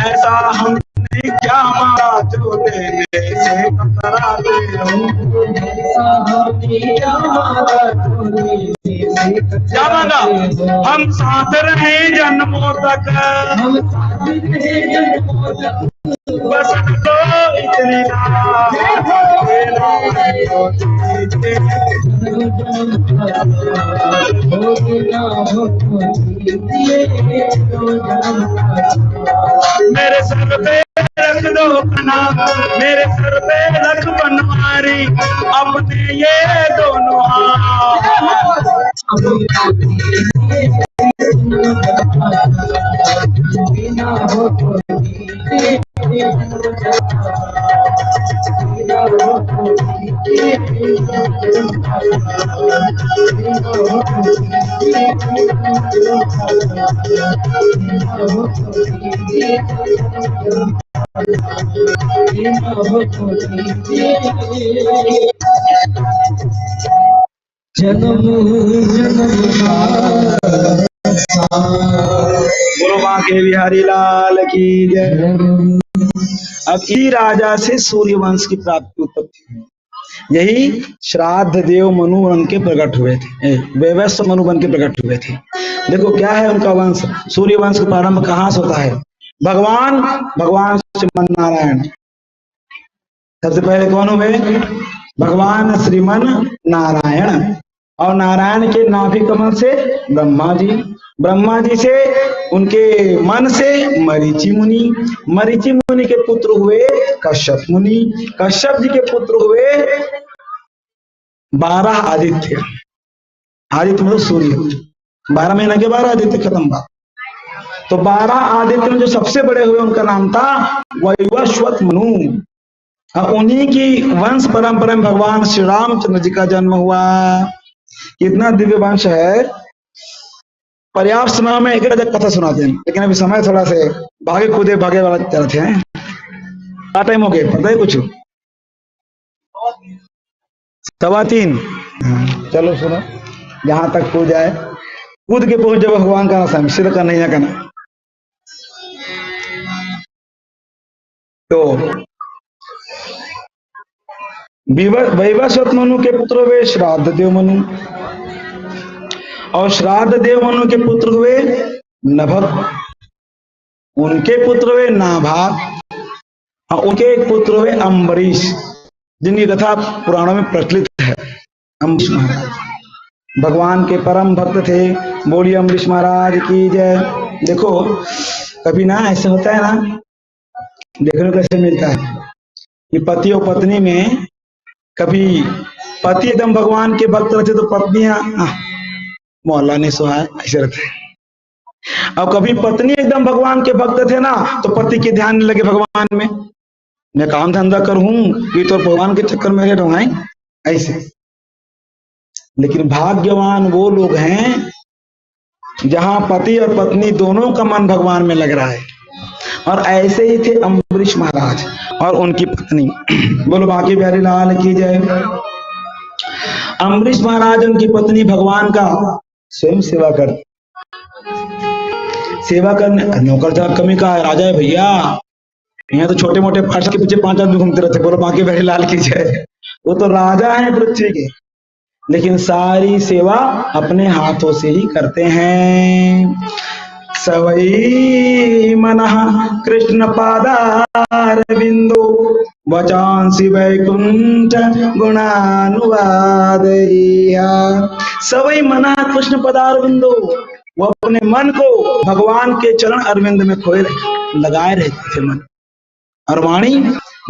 ऐसा हमने क्या मारा जो देने से कतराते हो। क्या मांगा? हम साथ रहे जन्मों तक, बस तो इतनी मेरे सर पे रख दो बना, मेरे सर पे रख बनवारी अपने ये दोनों हाथ। बोलो बांके बिहारी लाल की जय। अब ई राजा से सूर्य वंश की प्राप्ति उत्पत्ति हुई। यही श्राद्ध देव मनु बन के प्रकट हुए थे, वैवस्व मनु बन के प्रकट हुए थे। देखो क्या है उनका वंश। सूर्य वंश का प्रारंभ कहाँ से होता है? भगवान श्रीमन नारायण। सबसे पहले कौन हुए? भगवान श्रीमन नारायण। और नारायण के नाभि कमल से ब्रह्मा जी से उनके मन से मरीचि मुनि के पुत्र हुए कश्यप मुनि। कश्यप जी के पुत्र हुए 12 आदित्य। आदित्य मतलब सूर्य। 12 महीने के 12 आदित्य खत्म बात। तो 12 आदित्य में जो सबसे बड़े हुए उनका नाम था वैवस्वत मनु। उन्हीं की वंश परंपरा में भगवान श्री रामचंद्र जी का जन्म हुआ। कितना दिव्य वंश है। पर्याप्त समय में एक कथा सुनाते हैं, लेकिन अभी समय थोड़ा से भागे वाला चलते हैं। क्या टाइम हो गया पता है कुछ? 3:15। चलो सुनो, जहां तक कूद जाए कूद के पहुंच जाओ भगवान का नाम सिद्ध करना ही करना। तो वैवस्वत मनु के पुत्र हुए श्राद्ध देव मनु, और श्राद्ध देव मनु के पुत्र हुए नभक, उनके पुत्र हुए नाभाग, और उनके एक पुत्र हुए अम्बरीश, जिनकी कथा पुराणों में प्रचलित है। अम्बरीश महाराज भगवान के परम भक्त थे। बोलिए अम्बरीश महाराज की जय। देखो कभी ना ऐसे होता है ना, देखने को कैसे मिलता है कि पति और पत्नी में कभी पति एकदम भगवान के भक्त रहते तो पत्नियां मोहल्ला नहीं सुहाए ऐसे रहते। अब कभी पत्नी एकदम भगवान के भक्त थे ना तो पति के ध्यान नहीं लगे भगवान में, मैं काम धंधा करूं कि तो भगवान के चक्कर में रहे ऐसे। लेकिन भाग्यवान वो लोग हैं जहां पति और पत्नी दोनों का मन भगवान में लग रहा है। और ऐसे ही थे अम्बरीश महाराज और उनकी पत्नी। बोलो बांके बिहारी लाल की जय। अम्बरीश महाराज उनकी पत्नी भगवान का स्वयं सेवा करने नौकर चाकर कमी का है। राजा है भैया, यहाँ तो छोटे मोटे पार्ष के पीछे 5 आदमी घूमते रहते। बोलो बांके बिहारी लाल की जय। वो तो राजा है पृथ्वी के, लेकिन सारी सेवा अपने हाथों से ही करते हैं। सवई मनः कृष्ण पादारविंदो वचांसि वैकुंठ गुणानुवादया। सवई मनः कृष्ण पदारविंदो, वो अपने मन को भगवान के चरण अरविंद में खोए लगाए रहते थे मन। और वाणी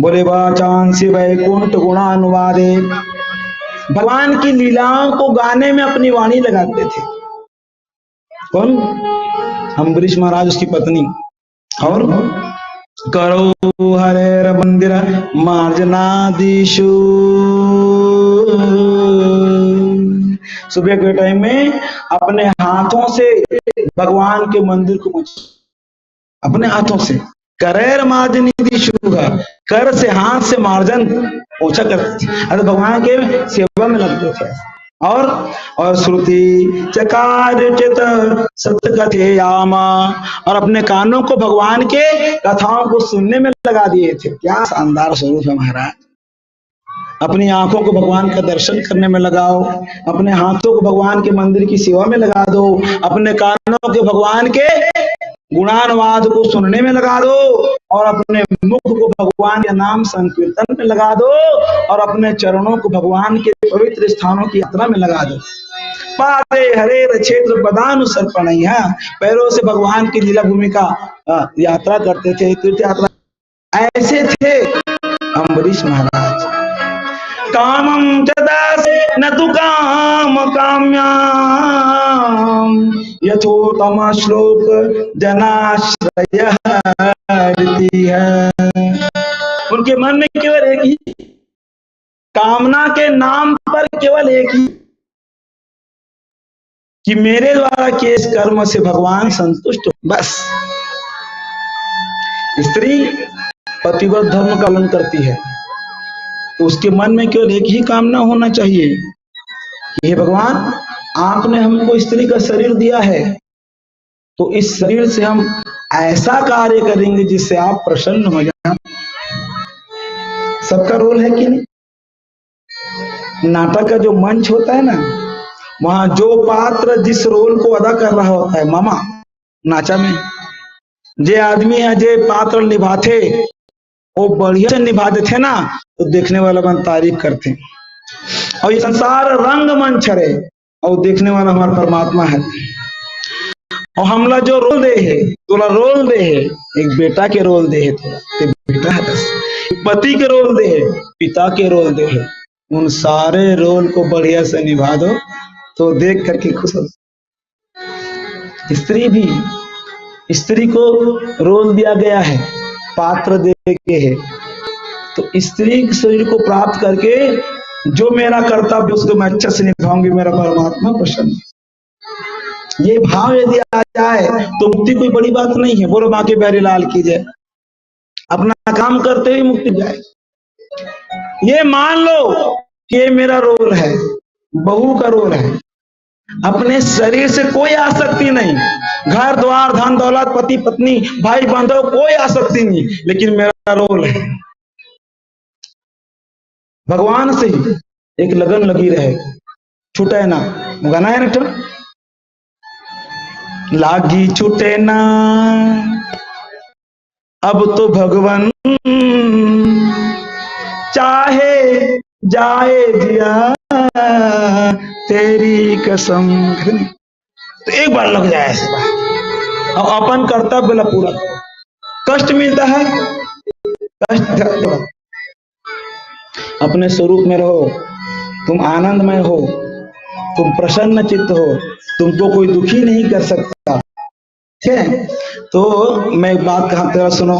बोले वाचांसि वैकुंठ गुणानुवादे, भगवान की लीलाओं को गाने में अपनी वाणी लगाते थे। कौन? अम्बरीश महाराज, उसकी पत्नी। और करो हरे मंदिर मार्जनादिशु, सुबह के टाइम में अपने हाथों से भगवान के मंदिर को अपने हाथों से करेर मार्जनी दिशु, कर से हाथ से मार्जन पोछा करते थे। अरे भगवान के सेवा में लगते थे। और श्रुति चकारित सतकथेयाम, और अपने कानों को भगवान के कथाओं को सुनने में लगा दिए थे। क्या शानदार स्वरूप है महाराज। अपनी आंखों को भगवान का दर्शन करने में लगाओ, अपने हाथों को भगवान के मंदिर की सेवा में लगा दो, अपने कानों के भगवान के गुणानुवाद को सुनने में लगा दो, और अपने मुख को भगवान के नाम संकीर्तन में लगा दो, और अपने चरणों को भगवान के पवित्र स्थानों की यात्रा में लगा दो। पादे हरे क्षेत्र पदानुसर्पण, पैरों से भगवान की लीला भूमि का यात्रा करते थे, तीर्थ यात्रा। ऐसे थे अम्बरीश महाराज। कामं चदासे न तु काम काम्याम यथोत्तम श्लोक जनाश्रय है। उनके मन में केवल एक ही कामना के नाम पर, केवल एक ही कि मेरे द्वारा किए इस कर्म से भगवान संतुष्ट हो, बस। स्त्री पतिव्रत धर्म का पालन करती है तो उसके मन में केवल एक ही कामना होना चाहिए कि हे भगवान, आपने हमको स्त्री का शरीर दिया है तो इस शरीर से हम ऐसा कार्य करेंगे जिससे आप प्रसन्न हो जाए। सबका रोल है कि नहीं? नाटक का जो मंच होता है ना, वहां जो पात्र जिस रोल को अदा कर रहा होता है, मामा नाचा में जे आदमी है जे पात्र निभाते वो बढ़िया से निभाते थे ना, तो देखने वाला मन तारीफ करते। और ये संसार रंग मंच है और देखने वाला हमारा परमात्मा है। और हमला जो रोल दे है, तोला रोल दे है, एक बेटा के रोल दे है, तो बेटा है, पति के रोल दे है, पिता के रोल दे है। उन सारे रोल को बढ़िया से निभा दो तो देख करके खुश हो। स्त्री को रोल दिया गया है, पात्र दे के है, तो स्त्री के शरीर को प्राप्त करके जो मेरा कर्तव्य उसको मैं अच्छे से निभाऊंगी, मेरा परमात्मा प्रसन्न। ये भाव यदि आ जाए तो मुक्ति कोई बड़ी बात नहीं है। बोलो बाकी प्यारे लाल की जय। अपना काम करते हुए मुक्ति जाए। ये मान लो कि ये मेरा रोल है, बहू का रोल है, अपने शरीर से कोई आसक्ति नहीं, घर द्वार धन दौलत पति पत्नी भाई बंधु कोई आसक्ति नहीं, लेकिन मेरा रोल है भगवान से ही एक लगन लगी रहे, छूटे ना। गाना है ना, लागी छूटे ना अब तो भगवान चाहे जाए जिया तेरी कसम। तो एक बार लग जाए ऐसे बात, और अपन कर्तव्य ला पूरा। कष्ट मिलता है, कष्ट अपने स्वरूप में रहो, तुम आनंदमय हो, तुम प्रसन्न चित्त हो, तुमको कोई दुखी नहीं कर सकता। ठीक है, तो मैं एक बात कहा तेरा सुनो।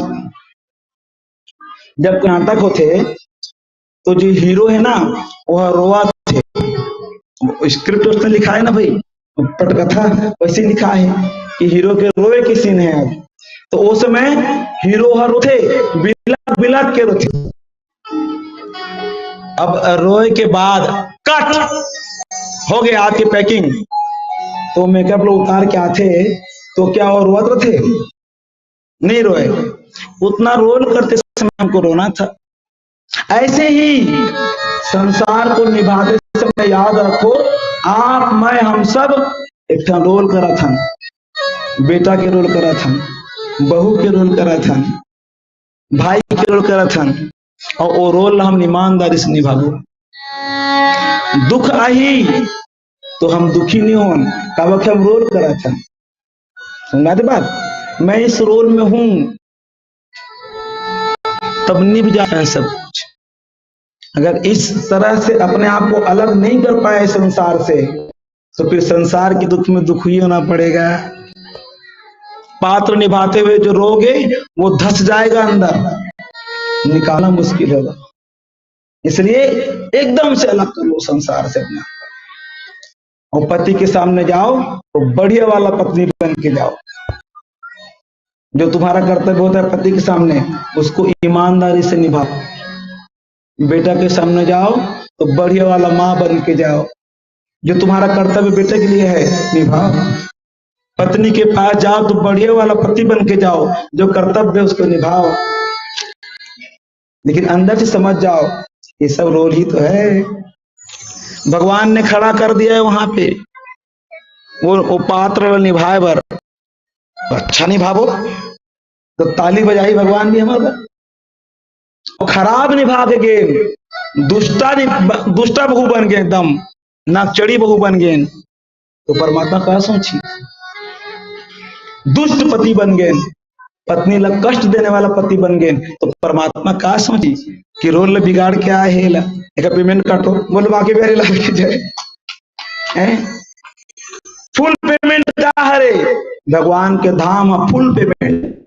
जब नाटक होते तो जो हीरो है ना वह रोआ थे। स्क्रिप्ट उसने लिखा है ना भाई, पटकथा वैसे लिखा है कि हीरो के रोए के सीन है। अब तो उस समय हीरो हर थे बिलक बिलक के रोते। अब रोए के बाद कट हो गया आपकी पैकिंग, तो मेकअप लोग उतार के आते तो क्या और रोते थे? नहीं रोए। उतना रोल करते समय हमको रोना था। ऐसे ही संसार को निभाते समय याद रखो, आप मैं हम सब एक रोल करा था। बेटा के रोल करा था, बहू के रोल करा था, भाई के रोल करा था, और वो रोल हम ईमानदारी से निभाओ। दुख आई तो हम दुखी नहीं हो, कब हम रोल करा था। सुना दे बात, मैं इस रोल में हूं तब निभ जाता है सब कुछ। अगर इस तरह से अपने आप को अलग नहीं कर पाए संसार से, तो फिर संसार के दुख में दुख ही होना पड़ेगा। पात्र निभाते हुए जो रोगे वो धस जाएगा अंदर, निकालना मुश्किल होगा। इसलिए एकदम से अलग कर लो संसार से अपना। और पति के सामने जाओ तो बढ़िया वाला पत्नी बन के जाओ। जो तुम्हारा कर्तव्य होता है पति के सामने, उसको ईमानदारी से निभाओ। बेटा के सामने जाओ तो बढ़िया वाला माँ बन के जाओ। जो तुम्हारा कर्तव्य बेटे के लिए है निभाओ। पत्नी के पास जाओ तो बढ़िया वाला पति बन के जाओ, जो कर्तव्य है उसको निभाओ, लेकिन अंदर से समझ जाओ ये सब रोल ही तो है। भगवान ने खड़ा कर दिया है वहां पे, वो पात्र निभाए बर अच्छा निभावो तो ताली बजाई भगवान भी हमारा। खराब निभा के गेन दुष्टा बहू बन गए, एकदम नाकचड़ी बहू बन गए, तो परमात्मा क्या सोची। दुष्ट पति बन गए, पत्नी लग कष्ट देने वाला पति बन गए, तो परमात्मा का सोची कि रोल बिगाड़ के आए हेला एक पेमेंट काटो, बोलो बाकी बेरे लाल की जय। फुल पेमेंट क्या हरे भगवान के धाम, फुल पेमेंट।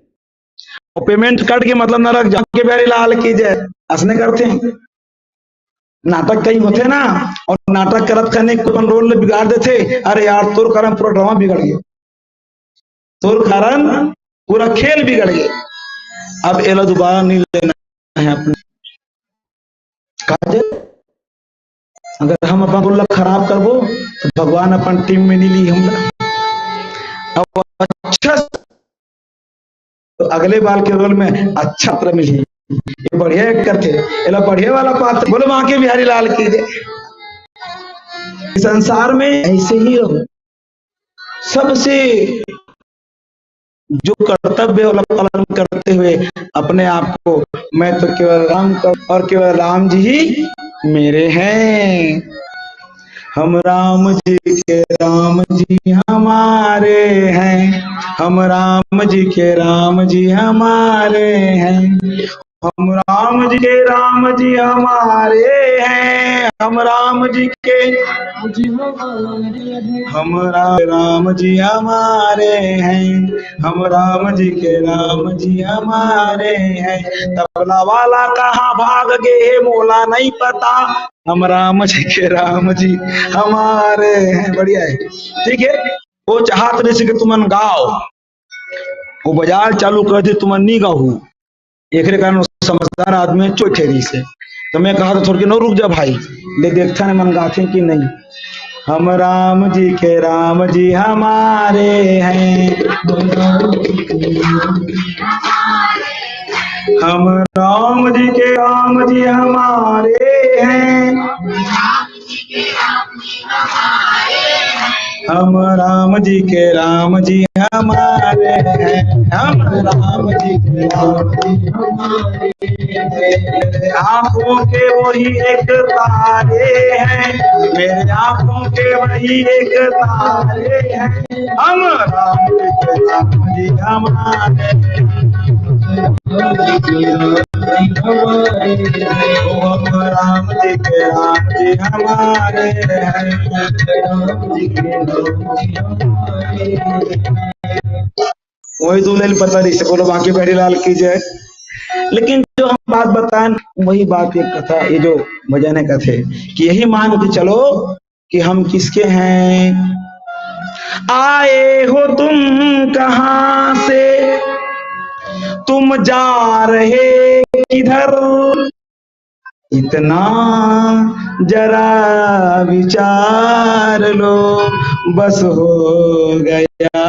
और पेमेंट कट के मतलब नरक जाके बेरे लाल की जय असने करते हैं। नाटक कहीं होते ना, और नाटक करत करने को रोल बिगाड़ देते, अरे यार तोर कारण पूरा ड्रामा बिगड़ गया, तोर कारण पूरा खेल बिगड़ गया, अब एला दोबारा नहीं लेना है अपने। अगर हम अपन रोल खराब करबो तो भगवान अपन टीम में नहीं ली हम, अब अच्छा तो अगले बाल के रोल में अच्छा पात्र मिली, ये बढ़िया एक्टर थे, एला बढ़िया वाला पात्र, बोलो वहां के बिहारी लाल की जय। संसार में ऐसे ही रहो, सबसे जो कर्तव्य वाला पालन करते हुए अपने आप को, मैं तो केवल राम का और केवल राम जी ही मेरे हैं, हम राम जी के राम जी हमारे हैं, हम राम जी के राम जी हमारे हैं, हम राम जी के राम जी हमारे हैं, हम राम जी के हम राम जी हमारे हैं, हम राम जी के राम जी हमारे हैं। तबला वाला कहाँ भाग गए मोला नहीं पता, हम राम जी के राम जी हमारे हैं। बढ़िया है, ठीक है। वो चाहत नहीं से कि तुमन गाओ, वो बाजार चालू कर दे तुमन नहीं गाऊ, एक कारण समझदार आदमी चोटेरी से, तो मैं कहा तो थोड़ी कि नो रुक जा भाई, ले देखता नहीं मन गाते कि नहीं। हम राम जी के राम जी हमारे हैं, हम राम जी के राम जी हमारे हैं, हम राम जी के राम जी हमारे हैं, हम राम जी के राम जी हमारे हैं। मेरे आंखों के वही एक तारे हैं, मेरे आंखों के वही एक तारे हैं, हम राम जी के राम जी हमारे हैं, हम राम जी के राम जी हमारे हैं। वही दूल्हे पता नहीं से बोलो बाकी बहरी लाल की जय। लेकिन जो हम बात बताएं वही बात एक कथा, ये जो भजन है कथे कि यही मान के चलो कि हम किसके हैं। आए हो तुम कहां से, तुम जा रहे किधर, इतना जरा विचार लो, बस हो गया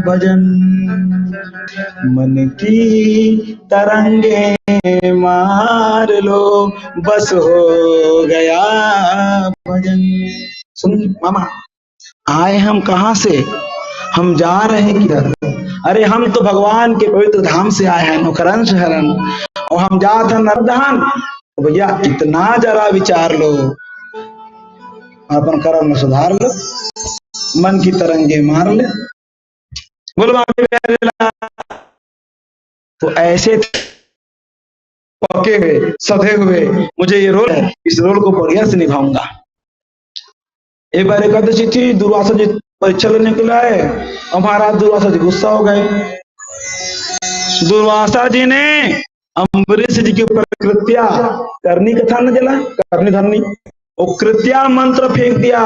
भजन, मन की तरंगे मार लो, बस हो गया भजन। सुन मामा, आए हम कहां से, हम जा रहे हैं किधर। अरे हम तो भगवान के पवित्र धाम से आए हैं, नौकरंश हरण, और हम जाते हैं नरदहन। तो भैया इतना जरा विचार लो, अपन कर्म में सुधार लो, मन की तरंगे मार ले। बोलो तो ऐसे पके हुए सधे हुए मुझे ये रोल है, इस रोल को बढ़िया से निभाऊंगा। एक बार एकादशी थी, दुर्वासा जी परीक्षा लेने के लिए, और महाराज दुर्वासा जी गुस्सा हो गए। दुर्वासा जी ने अम्बरीश जी के ऊपर कृत्या करनी कथा न जला करनी धरनी, वो कृत्या मंत्र फेंक दिया।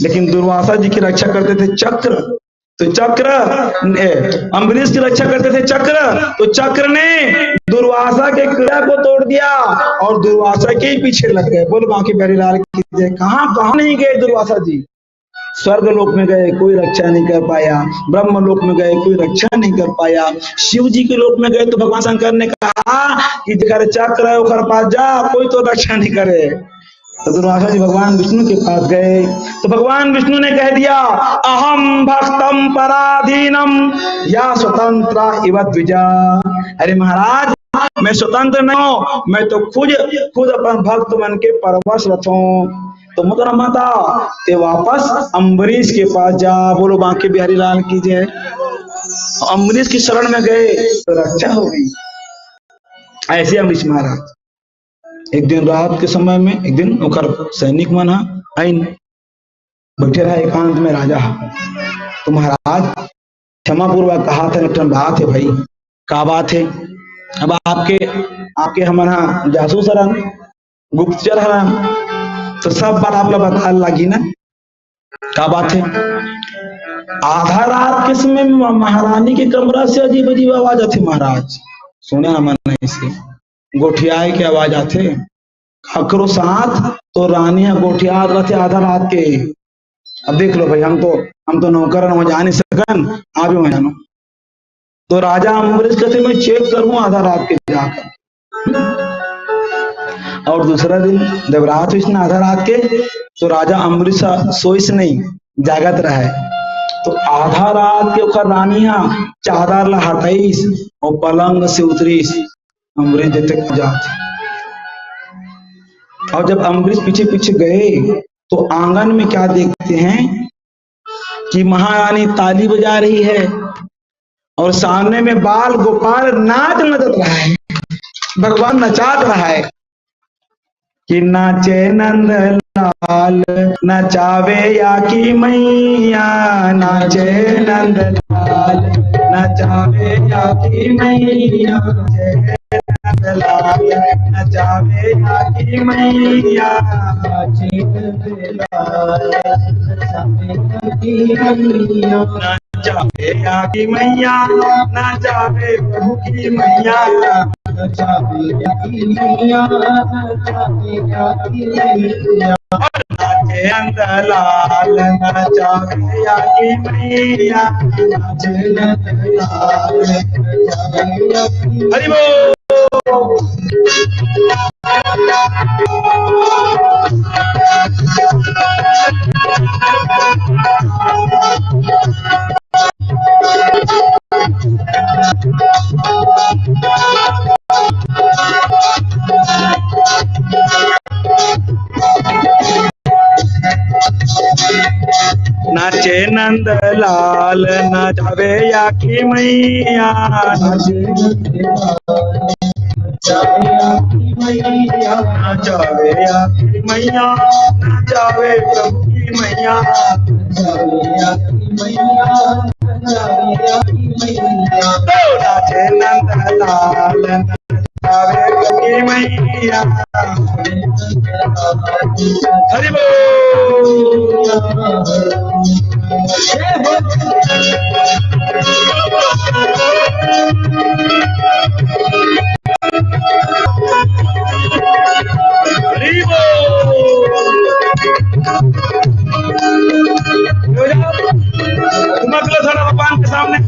लेकिन दुर्वासा जी की रक्षा करते थे चक्र, तो चक्र अम्बरीश की रक्षा करते थे चक्र, तो चक्र ने दुर्वासा के क्रिया को तोड़ दिया और दुर्वासा के ही पीछे लग गए। बोलो बांके बिहारीलाल की जय। कहां नहीं गए दुर्वासा जी? स्वर्ग लोक में गए, कोई रक्षा नहीं कर पाया। ब्रह्म लोक में गए, कोई रक्षा नहीं कर पाया। शिव जी के लोक में गए तो भगवान शंकर ने कहा कि चक्र है ओकर पास जा, कोई तो रक्षा नहीं करे। तो दुर्वासा जी भगवान विष्णु के पास गए तो भगवान विष्णु ने कह दिया, अहम भक्तम पराधीनम या स्वतंत्र इव द्विजा। अरे महाराज, मैं स्वतंत्र नहीं हूं, मैं तो खुद अपन भक्त मन के परवश रथ हूं। तो मुद्रा माता ते वापस अम्बरीश के पास जा। बोलो बांके बिहारी लाल की जय। अम्बरीश की शरण में गए तो रक्षा हो गई। ऐसे अम्बरीश महाराज एक दिन रात के समय में, एक दिन ओकर सैनिक मन आइन बैठे रहा एकांत में राजा। तो महाराज क्षमा पूर्वक कहा था, बात है भाई, का बात है? अब आपके हमारा जासूस हरन, गुप्तचर हरन, तो सब बात आप लोग बता लगी ना, क्या बात है? आधा रात के समय में महारानी के कमरा से अजीब अजीब आवाज आती। महाराज सुने ना मन से गोठियाए की आवाज आते, अकरो साथ तो रानी है गोठिया रहते आधा रात के। अब देख लो भाई, हम तो नौकर वहां जा नहीं सकन, आप भी वहां जानो। तो राजा अम्बरीश कहते मैं चेक करूं आधा रात के जाकर। और दूसरा दिन जब रात हुई ना आधा रात के, तो राजा अम्बरीश सोइस नहीं जागत रहा है। तो आधा रात के ओकर रानी चादर ला हटाईस और पलंग से उतरीस। अम्बरीश देते जाते, और जब अम्बरीश पीछे पीछे गए तो आंगन में क्या देखते हैं कि महारानी ताली बजा रही है और सामने में बाल गोपाल नाच नचत रहा है। भगवान नचात रहा है कि नाचे नंद लाल नचावे या की मैया, नाचे नंद लाल नचावे या की मैया, नंद लाल नचावे या की मैया, नाचे नंद लाल नचावे या की मैया, नचावे प्रभु की मैया, नचावे या की मैया, नचावे या की मैया, नाचे नंद लाल नचावे या की मैया, नाचे नंद लाल नचावे या की। हरि बोल। नाचे नंद लाल नचावे या की मैया, नाचे नचावे या की मैया, नचावे प्रभु की मैया, नचावे या की मैया, नचावे या की मैया। तो नाचे नंद लाल नचावे की मैया। हरि बोल। भगवान के सामने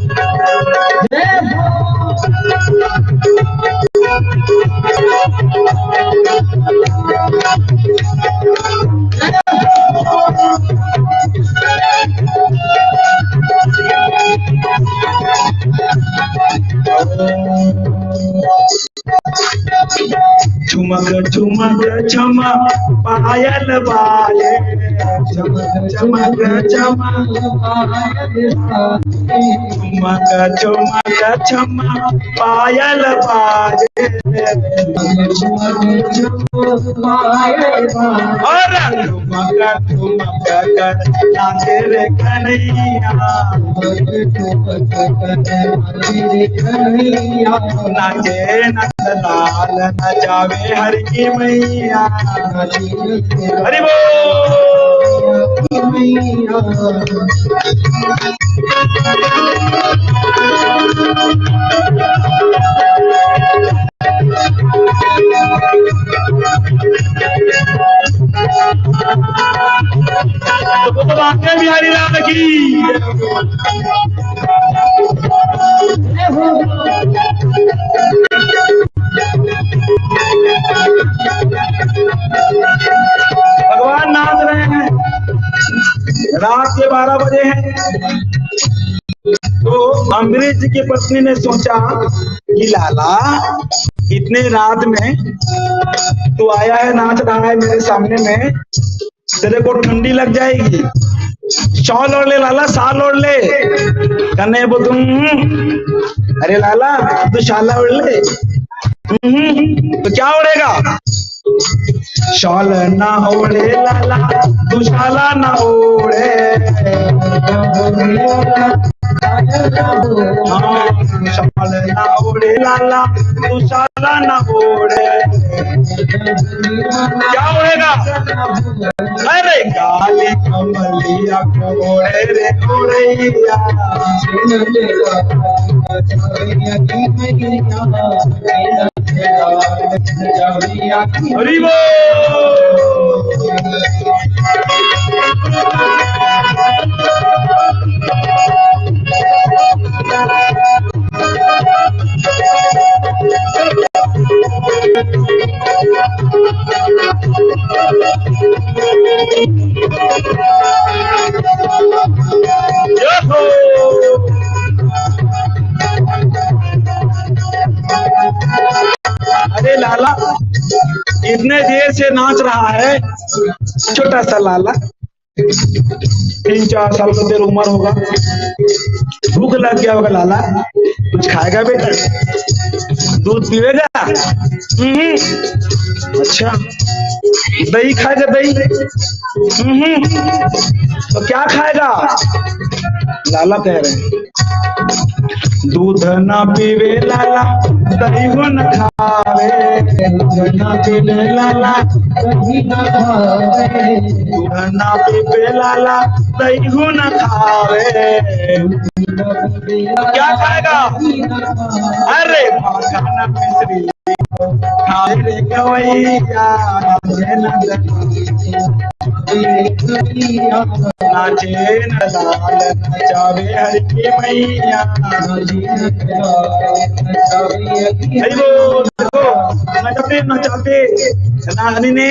चुमक चुमक चमा पायल वाले, चमक चमक चमा चुमक चुमक चमा पायल वाले, और चुमक चुमक कर नाचे रे कन्हैया, नाचे नंद लाल नचावे हरि की मैया। हरि बोल। बांके बिहारी लाल की। भगवान नाच रहे हैं, रात के 12 बजे हैं। तो अम्बरीश जी की पत्नी ने सोचा कि लाला इतने रात में तू आया है, नाच रहा है मेरे सामने में, तेरे को ठंडी लग जाएगी, शॉल ओढ़ ले लाला, शाल ओढ़ ले। कन्ने वो तुम, अरे लाला तू शाला ओढ़ ले। तो क्या ओढ़ेगा? शॉल ना ओढ़े लाला तू शाला ना ओढ़े, शॉल ना ओढ़े लाला तू शाला ना ओढ़े। क्या ओढ़ेगा? अरे काली कमलिया को ओढ़े रे ओढ़ैया। हरि बोल। अरे लाला इतने देर से नाच रहा है, छोटा सा लाला, 3-4 साल का तेरी उम्र होगा, भूख लग गया होगा लाला, कुछ खाएगा बेटा? दूध पीवेगा? अच्छा, दही खाएगा? दही? तो क्या खाएगा? लाला कह रहे हैं दूध ना पीवे लाला दही हो न खावे, दूध ना पीवे लाला दही न खावे, दूध ना पीवे लाला दही हो न खावे। क्या खाएगा? अरे खाना मिश्री खाए रे गवैया, नाचे न लाल नचावे हरि की मैया। नचाते नचाते नानी ने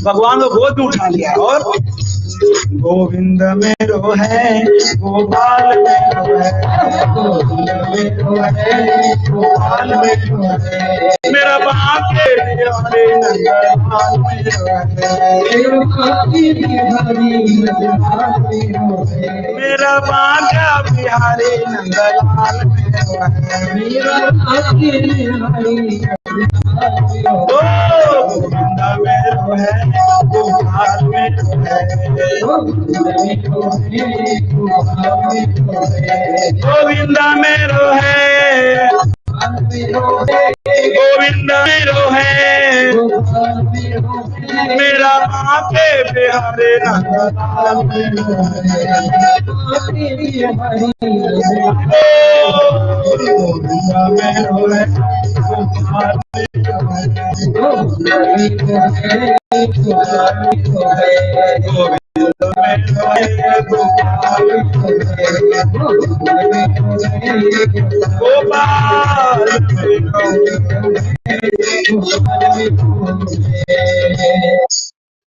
भगवान को गोद में उठा लिया और गोविंद मेरो है गोपाल मेरो है, गोविंद मेरो है गोपाल मेरो है, मेरा बाके बिहारी नंदलाल मेरो है, मेरा बाका बिहारी नंदलाल मेरो है। गोविंद मेरो है गोपाल मेरो है, गोविंद मेरो है गोविंद मेरो है, मेरा बाके बिहारी नंदलाल मेरो है। गोविंद मेरो है गोपाल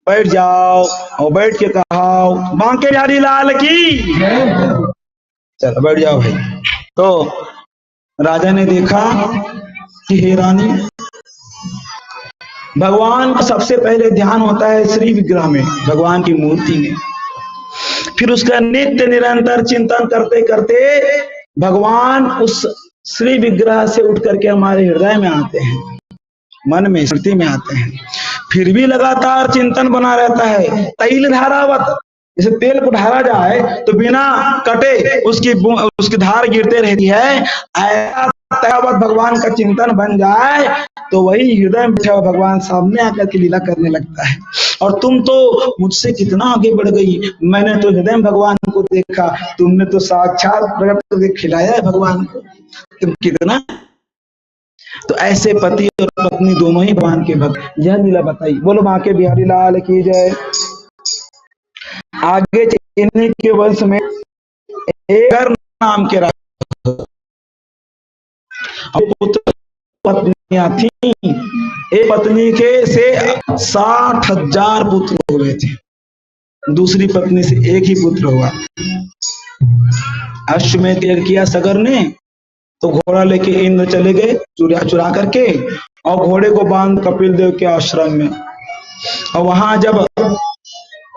बैठ जाओ और बैठ के कहाओ बांके बिहारी लाल की। चलो बैठ जाओ भाई। तो राजा ने देखा कि हे रानी, भगवान का सबसे पहले ध्यान होता है श्री विग्रह में, भगवान की मूर्ति में, फिर उसका नित्य निरंतर चिंतन करते करते भगवान उस श्री विग्रह से उठ करके हमारे हृदय में आते हैं, मन में स्मृति में आते हैं। फिर भी लगातार चिंतन बना रहता है। तैल धारावत, जैसे तेल को ढाला जाए तो बिना कटे उसकी धार गिरते रहती है, ऐसा तयावत भगवान का चिंतन बन जाए तो वही हृदय में बैठा हुआ भगवान सामने आकर के लीला करने लगता है। और तुम तो मुझसे कितना आगे बढ़ गई, मैंने तो हृदय में भगवान को देखा, तुमने तो साक्षात प्रकट करके खिलाया है भगवान को, तुम कितना। तो ऐसे पति और पत्नी दोनों ही भगवान के भक्त। यह लीला बताई। बोलो माँ के बिहारी लाल की जय। आगे इन्हीं के वंश में एक नाम के पुत्र पत्नियां थी। एक पत्नी के से 60,000 पुत्र हुए थे, दूसरी पत्नी से एक ही पुत्र हुआ। अश्वमेध यज्ञ किया सगर ने, तो घोड़ा लेके इंद्र चले गए चुरा करके, और घोड़े को बांध कपिल देव के आश्रम में। और वहां जब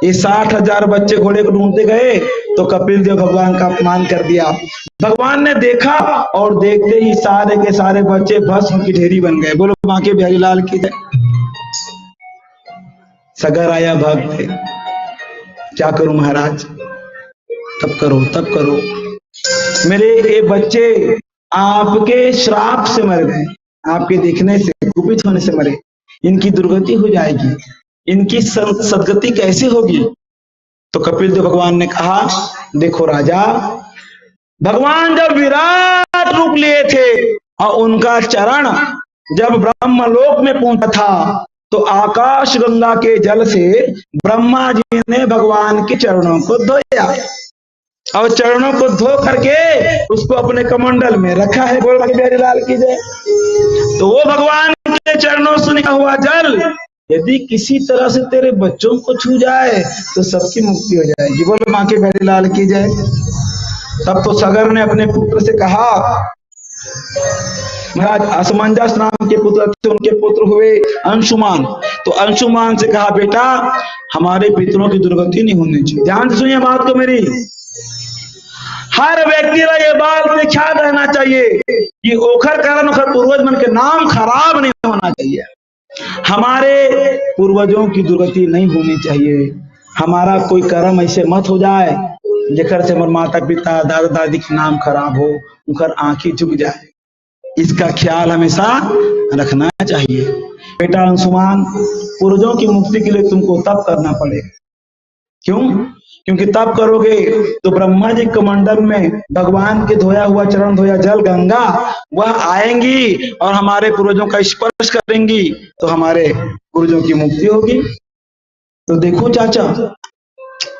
ये 60,000 बच्चे घोड़े को ढूंढते गए तो कपिल देव भगवान का अपमान कर दिया। भगवान ने देखा और देखते ही सारे के सारे बच्चे भस्म की ढेरी बन गए। बोलो माँ के बिहारी लाल की जय। सगर आया भक्त, क्या करूं महाराज, तब करो तब करो। मेरे ये बच्चे आपके श्राप से मर गए, आपके देखने से, कुपित होने से मरे, इनकी दुर्गति हो जाएगी, इनकी सदगति कैसे होगी। तो कपिल देव भगवान ने कहा, देखो राजा, भगवान जब विराट रूप लिए थे और उनका चरण जब ब्रह्मलोक में पहुंचा था, तो आकाश गंगा के जल से ब्रह्मा जी ने भगवान के चरणों को धोया, और चरणों को धो करके उसको अपने कमंडल में रखा है। बोल बिहारी लाल की जय। तो वो भगवान के चरणों से निकला हुआ जल यदि किसी तरह से तेरे बच्चों को छू जाए तो सबकी मुक्ति हो जाएगी। बोलो माँ के बिहारी लाल की जय। तब तो सगर ने अपने पुत्र से कहा, महाराज असमंजस नाम के पुत्र थे, उनके पुत्र हुए अंशुमान। तो अंशुमान से कहा, बेटा हमारे पितरों की दुर्गति नहीं होनी चाहिए। ध्यान से सुनिए बात को मेरी। हर व्यक्ति का ये बात से ख्याल रहना चाहिए कि ओखर कारण ओखर पूर्वज मन के नाम खराब नहीं होना चाहिए। हमारे पूर्वजों की दुर्गति नहीं होनी चाहिए। हमारा कोई कर्म ऐसे मत हो जाए जेकर से हमारे माता पिता दादा दादी के नाम खराब हो, उनकर आंखें झुक जाए। इसका ख्याल हमेशा रखना चाहिए। बेटा अंशुमान, पूर्वजों की मुक्ति के लिए तुमको तप करना पड़ेगा। क्यों? क्योंकि तप करोगे तो ब्रह्मा जी कमंडल में भगवान के धोया हुआ चरण धोया जल गंगा वह आएंगी और हमारे पूर्वजों का स्पर्श करेंगी, तो हमारे पूर्वजों की मुक्ति होगी। तो देखो चाचा,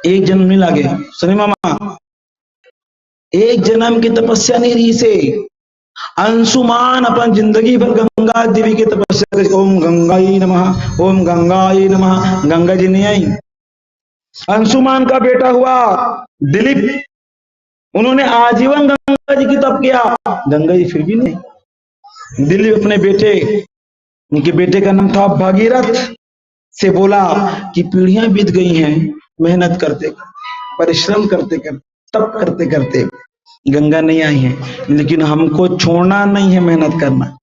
एक जन्म नहीं लगे, सुनिए मामा, एक जन्म की तपस्या नहीं रही से अंशुमान अपन जिंदगी भर गंगा देवी की तपस्या कर, ओम गंगाई नमः, ओम गंगाई नमः। गंगा जी नहीं आई। अंशुमान का बेटा हुआ दिलीप, उन्होंने आजीवन गंगा जी की तप किया, गंगा जी फिर भी नहीं। दिलीप अपने बेटे, उनके बेटे का नाम था भागीरथ, से बोला कि पीढ़ियां बीत गई हैं मेहनत करते, परिश्रम करते करते, तप करते करते, गंगा नहीं आई है, लेकिन हमको छोड़ना नहीं है मेहनत करना,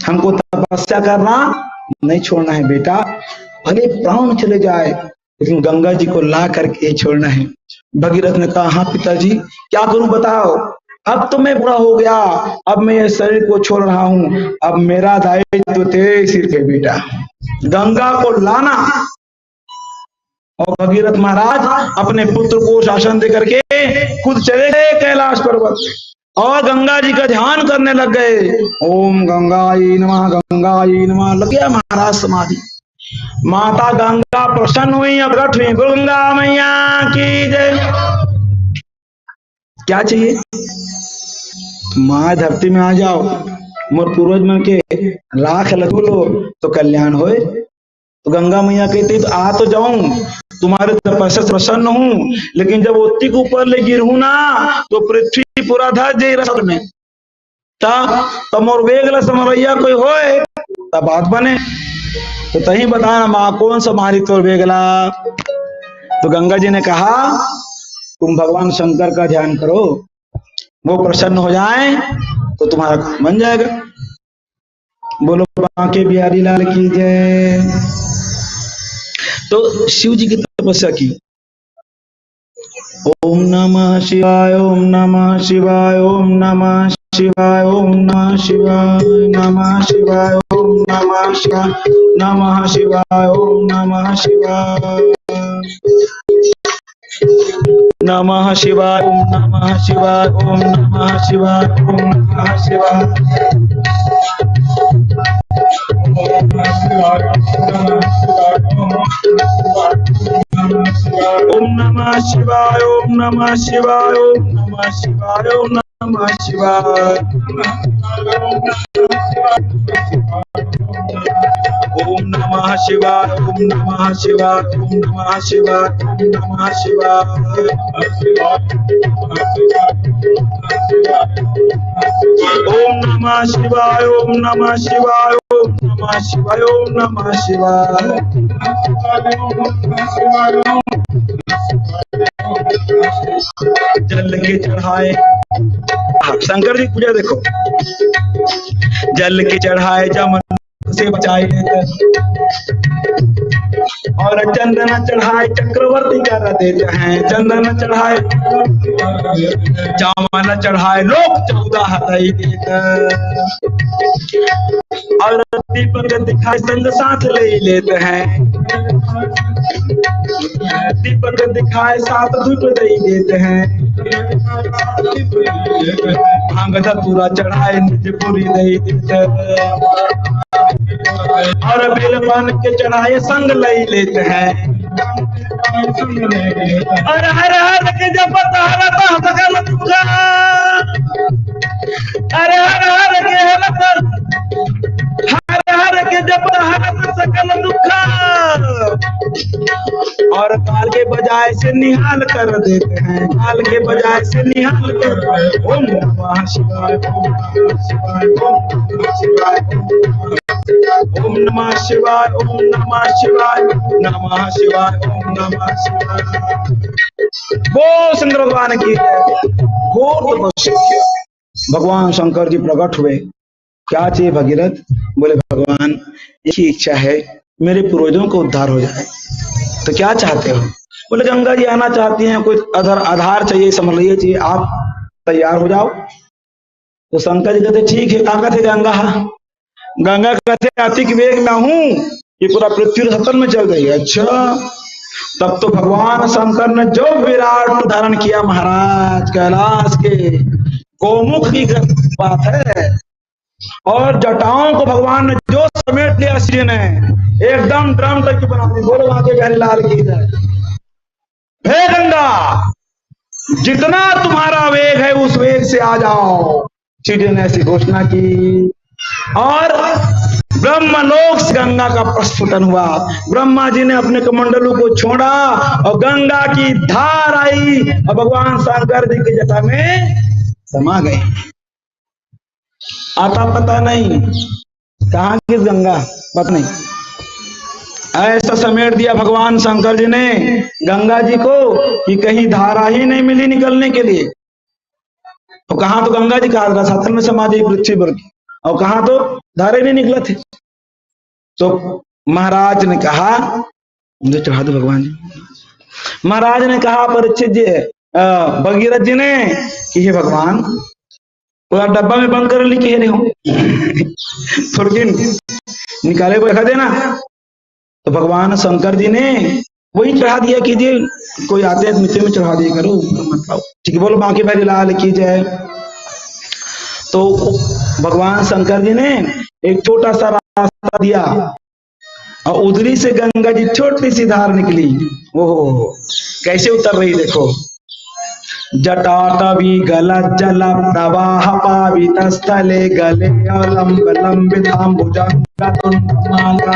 हमको तपस्या करना नहीं छोड़ना है बेटा, भले प्राण चले जाए लेकिन गंगा जी को ला करके छोड़ना है। भगीरथ ने कहा, हाँ पिताजी क्या करूं बताओ, अब तो मैं बुरा हो गया, अब मैं इस शरीर को छोड़ रहा हूं, अब मेरा दायित्व तेरे सिर पे बेटा, गंगा को लाना। और भगीरथ महाराज अपने पुत्र को शासन दे करके खुद चले गए कैलाश पर्वत और गंगा जी का ध्यान करने लग गए। ओम गंगाई नमः, गंगाई नमः, लग गया महाराज समाधि। माता गंगा प्रसन्न हुई, प्रकट हुई। गंगा मैया की जय। क्या चाहिए? माँ धरती में आ जाओ, मोर पूर्वज मन के लाख लगो तो कल्याण होए। तो गंगा मैया कहती, तो आ तो जाऊं, तुम्हारे तपस्या से प्रसन्न हूं, लेकिन जब ओत्ती के ऊपर ले गिरू ना तो पृथ्वी पूरा धर जाए रसद में, तब मोर वेगला समरैया कोई होए तब बात बने। तो तही बताना माँ कौन संभाली तो वेगला। तो गंगा जी ने कहा, तुम भगवान शंकर का ध्यान करो, वो प्रसन्न हो जाए तो तुम्हारा काम बन जाएगा। बोलो बांके बिहारी लाल की जय। तो शिव जी की तपस्या की। ओम नमः शिवाय, ओम नमः शिवाय, ओम नमः शिवाय ओम नमः शिवाय नमः शिवाय ओम नमः शिवाय नमः शिवाय ओम नमः शिवाय नमः शिवाय ओम नमः शिवाय ओम नमः शिवाय ओम नमः शिवाय ओम नमः शिवाय ओम नमः शिवाय ओम नमः शिवाय ओम नमः शिवाय ओम नमः शिवाय ओम नमः शिवाय ओम नमः शिवाय ओम नमः शिवाय ओम नमः शिवाय ओम नमः शिवाय ओम नमः शिवाय ओम नमः शिवाय जल के चढ़ाए शंकर जी पूजा देखो जल के चढ़ाए जमन से बचाए और चंदन चढ़ाए चक्रवर्ती कर देते हैं चंदन चढ़ाए चावल चढ़ाए लोग 14 दई देते और दीपक दिखाए संग साथ ले लेते हैं दीपक दिखाए साथ धूप दे देते हैं भांग धतूरा चढ़ाए निज पूरी दे देते और बेलपान के चढ़ाए संग ले लेते हैं और हर हर के जपत हरता सकल दुख अरे हर हर के हर के जपत हरता सकल दुख और काल के बजाय से निहाल कर देते हैं काल के बजाय से निहाल कर ओम नमः शिवाय ओम नमः शिवाय ओम नमः शिवाय ओम नमः शिवाय ओम नमः शिवाय नमः शिवाय ओम नमः शिवाय वो शंकर भगवान की घोर तपस्या किया भगवान शंकर जी प्रकट हुए क्या चाहिए भगीरथ बोले भगवान एक ही इच्छा है मेरे पूर्वजों को उद्धार हो जाए तो क्या चाहते हो बोले गंगा जी आना चाहती हैं कोई आधार चाहिए समझिए चाहिए आप तैयार हो जाओ तो शंकर जी कहते ठीक है ताकत है गंगा गंगा कहते अतिक वेग में हूं ये पूरा पृथ्वी सतन में चल रही है अच्छा तब तो भगवान शंकर ने जो विराट धारण किया महाराज कैलाश के गोमुख की बात है और जटाओं को भगवान ने जो समेट लिया श्री ने एकदम ड्रम तक की बना दी बोलो वहां के बिहारी लाल की जय हे गंगा जितना तुम्हारा वेग है उस वेग से आ जाओ श्री ने ऐसी घोषणा की और ब्रह्मलोक से गंगा का प्रस्फुटन हुआ ब्रह्मा जी ने अपने कमंडलों को छोड़ा और गंगा की धार आई और भगवान शंकर जी की जटा में समा गई आता पता नहीं कहां की गंगा पता नहीं ऐसा समेट दिया भगवान शंकर जी ने गंगा जी को कि कहीं धारा ही नहीं मिली निकलने के लिए तो कहां तो गंगा जी का साथन में समाधि पृथ्वी पर की और कहां तो धारे नहीं निकले थे तो महाराज ने कहा मुझे चढ़ा दो भगवान जी महाराज ने कहा परीक्षित जी भगीरथ जी ने कि हे भगवान पूरा डब्बा में बंद कर ली कह रहे हो थोड़ी निकाले को रखा देना तो भगवान शंकर जी ने वही चढ़ा दिया कीजिए कोई आते हैं मिट्टी में चढ़ा दिया करो मतलब ठीक है बोलो बाकी पहले लाल की जाए तो भगवान शंकर जी ने एक छोटा सा रास्ता दिया और उधरी से गंगा जी छोटी सी धार निकली ओहो कैसे उतर रही देखो जटाटवी गल जल प्रवाह पावित स्थले गले अवलंब लंबिताम्बुजंगतुंडमाला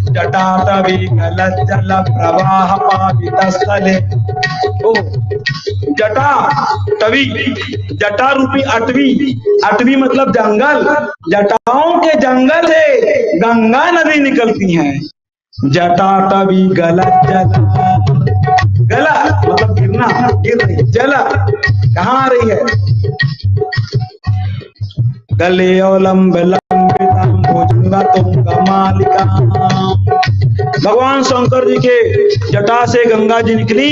जटाटवी गल जल प्रवाह पावित स्थले ओ जटा तवी जटा रूपी अटवी मतलब जंगल जटाओं के जंगल से गंगा नदी निकलती है जटाटवी गल जल गला मतलब गिरना गिर रही जला कहाँ आ रही है गले अवलंब लंबितम भोजन भुजंगा तुंग मालिका। भगवान शंकर जी के जटा से गंगा जी निकली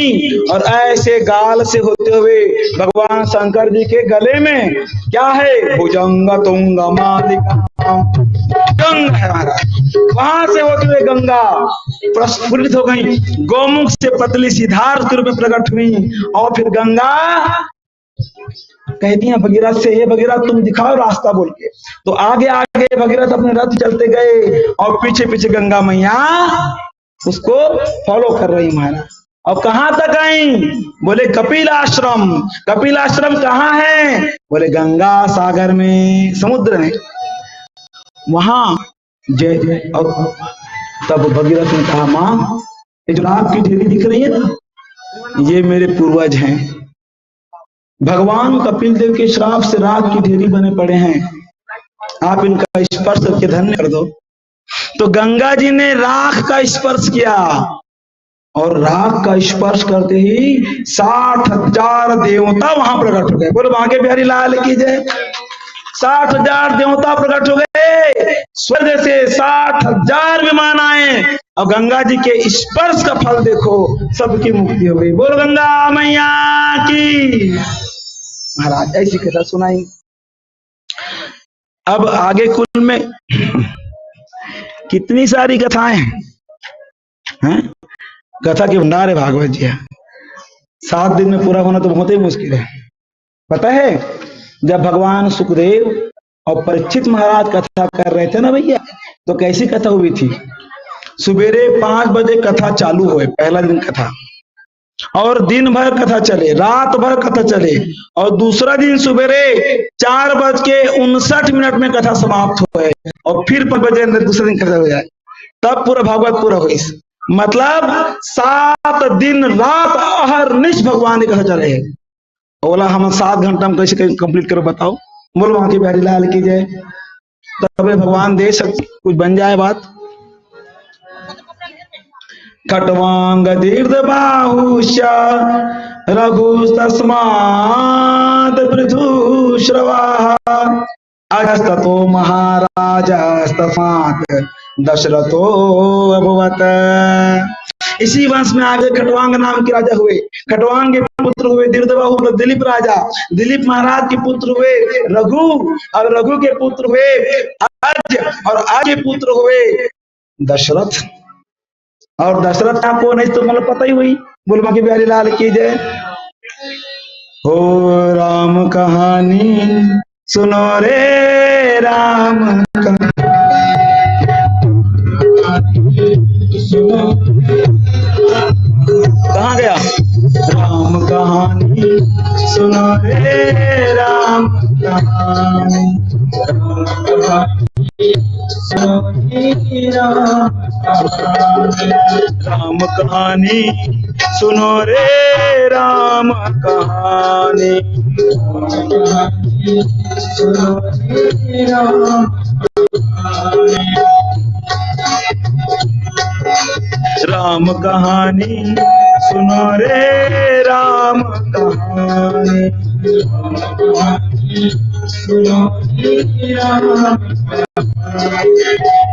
और ऐसे गाल से होते हुए भगवान शंकर जी के गले में क्या है? भुजंग तुंग मालिका, गंगा है महाराज। वहां से होते हुए गंगा प्रस्फुटित हो गई, गौमुख से पतली सी धार के रूप में प्रकट हुई। और फिर गंगा कहती हैं भगीरथ से, हे भगीरथ तुम दिखाओ रास्ता बोल के। तो आगे आगे भगीरथ अपने रथ चलते गए और पीछे पीछे गंगा मैया उसको फॉलो कर रही महाराज। और कहां तक आई? बोले कपिल आश्रम। कपिल आश्रम कहाँ है? बोले गंगा सागर में, समुद्र में, वहां जय जय। और तब भगीरथ ने कहा, मां ये जो राख की ढेरी दिख रही है ना, ये मेरे पूर्वज हैं। भगवान कपिल देव के श्राप से राख की ढेरी बने पड़े हैं, आप इनका स्पर्श करके धन्य कर दो। तो गंगा जी ने राख का स्पर्श किया और राख का स्पर्श करते ही 60,000 देवता वहां प्रकट हो गए। बोलो बांके बिहारी लाल की जय। 60,000 देवता प्रकट हो गए, स्वर्ग से 60,000 विमान आए और गंगा जी के स्पर्श का फल देखो, सबकी मुक्ति हो गई। बोलो गंगा मैया की। महाराज ऐसी कथा सुनाई। अब आगे कुल में कितनी सारी कथाएं हैं, कथा के भंडार है भागवत जी। 7 दिन में पूरा होना तो बहुत ही मुश्किल है। पता है जब भगवान सुखदेव और परीक्षित महाराज कथा कर रहे थे ना भैया, तो कैसी कथा हुई थी? सवेरे 5 बजे कथा चालू हुए, पहला दिन कथा, और दिन भर कथा चले, रात भर कथा चले, और दूसरा दिन सवेरे 4:59 में कथा समाप्त हो गए, और फिर 5 बजे दूसरा दिन कथा हो जाए, तब पूरा भागवत पूरा हुई। मतलब 7 दिन रात अहरनिश भगवान की कथा चले। बोला हम 7 घंटा में कैसे कंप्लीट करो बताओ। बोलो वहां की बिहारी लाल की जय। तब भगवान दे सकते कुछ बन जाए बात। खट्वांग दीर्घ बाहुश्च रघुस्तस्मात् पृथुश्रवाः अजस्ततो महाराजस्तस्मात् दशरथो अभवत्। इसी वंश में आगे खट्वांग नाम के राजा हुए। खट्वांग के पुत्र हुए दीर्घबाहु मतलब दिलीप राजा। दिलीप महाराज के पुत्र हुए रघु, और रघु के पुत्र हुए अज, और अज के पुत्र हुए दशरथ। और दशरथ आपको नहीं तो मतलब पता ही हुई। बोल बाकी बिहारी लाल की जय। हो राम कहानी सुनो रे राम कहाँ गया? राम कहानी सुनो रे राम कहानी, राम कहानी सुनो रे राम कहानी, राम कहानी सुनो रे राम कहानी,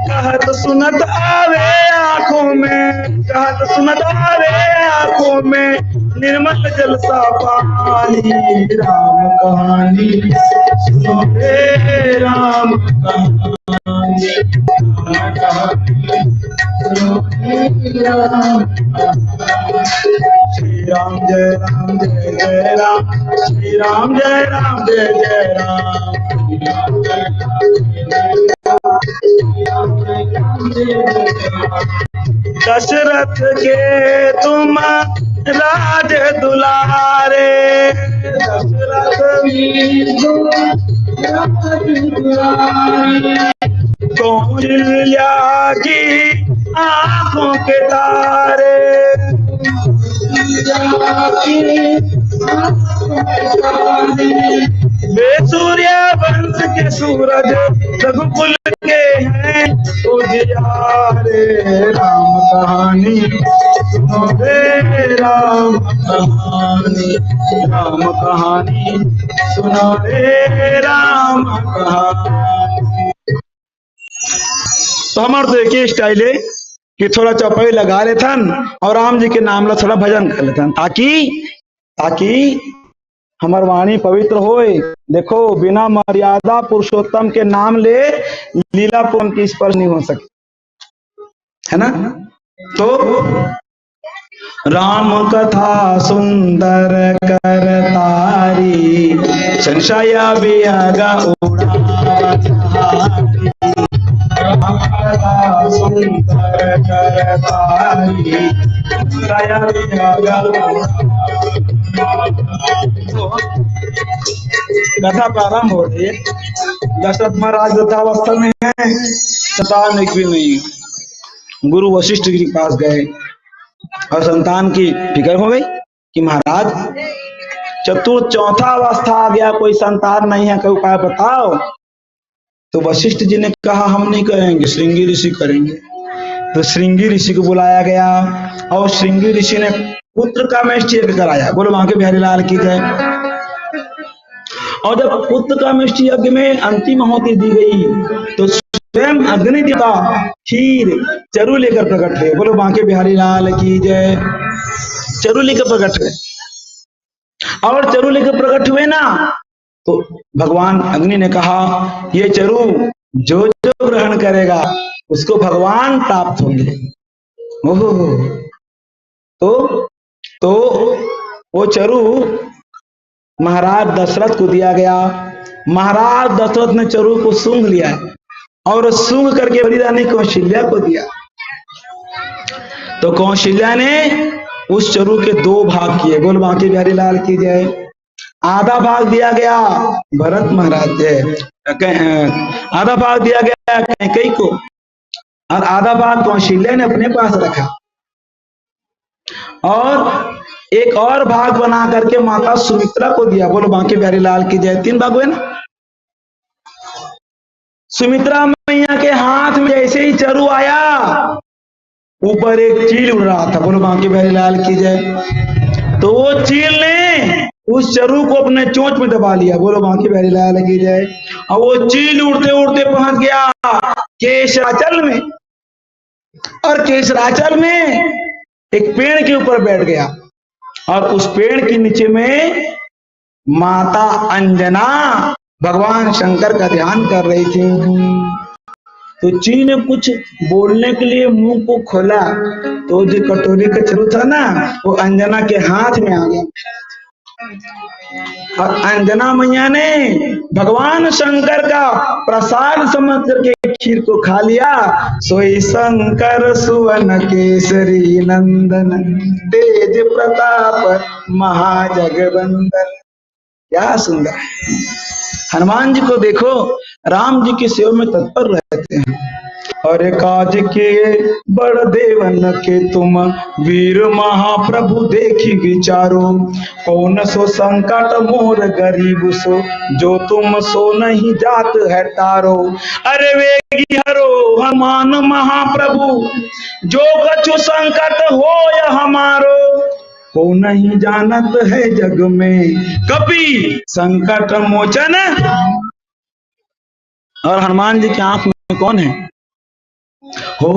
कहत सुनत आवे आंखों में, कहत सुनत आवे आंखों में निर्मल जल सा पानी। राम कहानी सुनो रे राम कहानी, श्री राम जय राम जय जय राम, श्री राम जय राम जय जय राम। दशरथ के तुम राज दुलारे, दशरथ कौशल्या की आंखों के तारे, वे सूर्य वंश के सूरज रघुकुल के हैं उजियारे। राम कहानी सुनो रे राम कहानी, राम कहानी सुनो रे राम कहानी। तो हमारे तो एक ही स्टाइल है कि थोड़ा चौपाई लगा लेथन और राम जी के नाम ला थोड़ा भजन कर लेथन, ताकि ताकि हमार वाणी पवित्र होए। देखो बिना मर्यादा पुरुषोत्तम के नाम ले लीला पुरम की स्पर्श नहीं हो सके, है ना। तो राम कथा सुंदर कर तारी, संशय विहग उड़ावतारी। राम कथा सुंदर कर तारी, संशय विहग कथा प्रारंभ हो रही है। दशरथ महाराज वृद्धावस्था में है, संतान एक भी नहीं। गुरु वशिष्ठ जी के पास गए और संतान की फिक्र हो गई कि महाराज चौथा अवस्था आ गया, कोई संतान नहीं है, कोई उपाय बताओ। तो वशिष्ठ जी ने कहा हम नहीं करेंगे, श्रृंगी ऋषि करेंगे। तो श्रृंगी ऋषि को बुलाया गया और श्रृंगी ऋषि ने पुत्र का मेष्टि यज्ञ कराया। बोलो वहां के बिहारी लाल की जय। और जब पुत्र का मेष्टि यज्ञ में अंतिम आहुति दी गई तो स्वयं अग्नि देवता खीर चरु लेकर प्रकट हुए। बोलो वहां के बिहारी लाल की जय। चरु लेकर प्रकट हुए और चरु लेकर प्रकट हुए ना, तो भगवान अग्नि ने कहा ये चरु जो जो ग्रहण करेगा उसको भगवान प्राप्त होंगे। ओहो, तो वो चरु महाराज दशरथ को दिया गया। महाराज दशरथ ने चरु को सूंघ लिया और सूंघ करके बड़ी रानी कौशल्या को दिया। तो कौशल्या ने उस चरु के 2 भाग किए। बोल बांके बिहारी लाल की जय। आधा भाग दिया गया भरत महाराज, आधा भाग दिया गया कैकेयी को और आधा भाग कौशल्या ने अपने पास रखा और एक और भाग बना करके माता सुमित्रा को दिया। बोलो बांके बिहारी लाल की जय। 3 भाग हुए ना। सुमित्रा मैया के हाथ में जैसे ही चरु आया ऊपर एक चील उड़ रहा था। बोलो बांके बिहारी लाल की जय। तो वो चील ने उस चरु को अपने चोंच में दबा लिया। बोलो बांके बिहारी लाल की जय। और वो चील उड़ते उड़ते पहुंच गया केशराचल में और केशराचल में एक पेड़ के ऊपर बैठ गया और उस पेड़ के नीचे में माता अंजना भगवान शंकर का ध्यान कर रही थी। तो चील ने कुछ बोलने के लिए मुंह को खोला तो जो कटोरी का चरु था ना वो अंजना के हाथ में आ गया और अंजना मैया ने भगवान शंकर का प्रसाद समझ करके खीर को खा लिया। सोई शंकर सुवन केसरी नंदन, तेज प्रताप महाजगवंदन। क्या सुंदर। हनुमान जी को देखो राम जी की सेवा में तत्पर रहते हैं। और काज किए बड़ देवन के तुम, वीर महाप्रभु देखी विचारो। कौन सो संकट मोर गरीब सो, जो तुम सो नहीं जात है तारो। अरे वेगी हरो हनुमान महाप्रभु, जो कछु संकट हो या हमारो। को नहीं जानत है जग में, कभी संकट मोचन। और हनुमान जी की आंख में कौन है? हो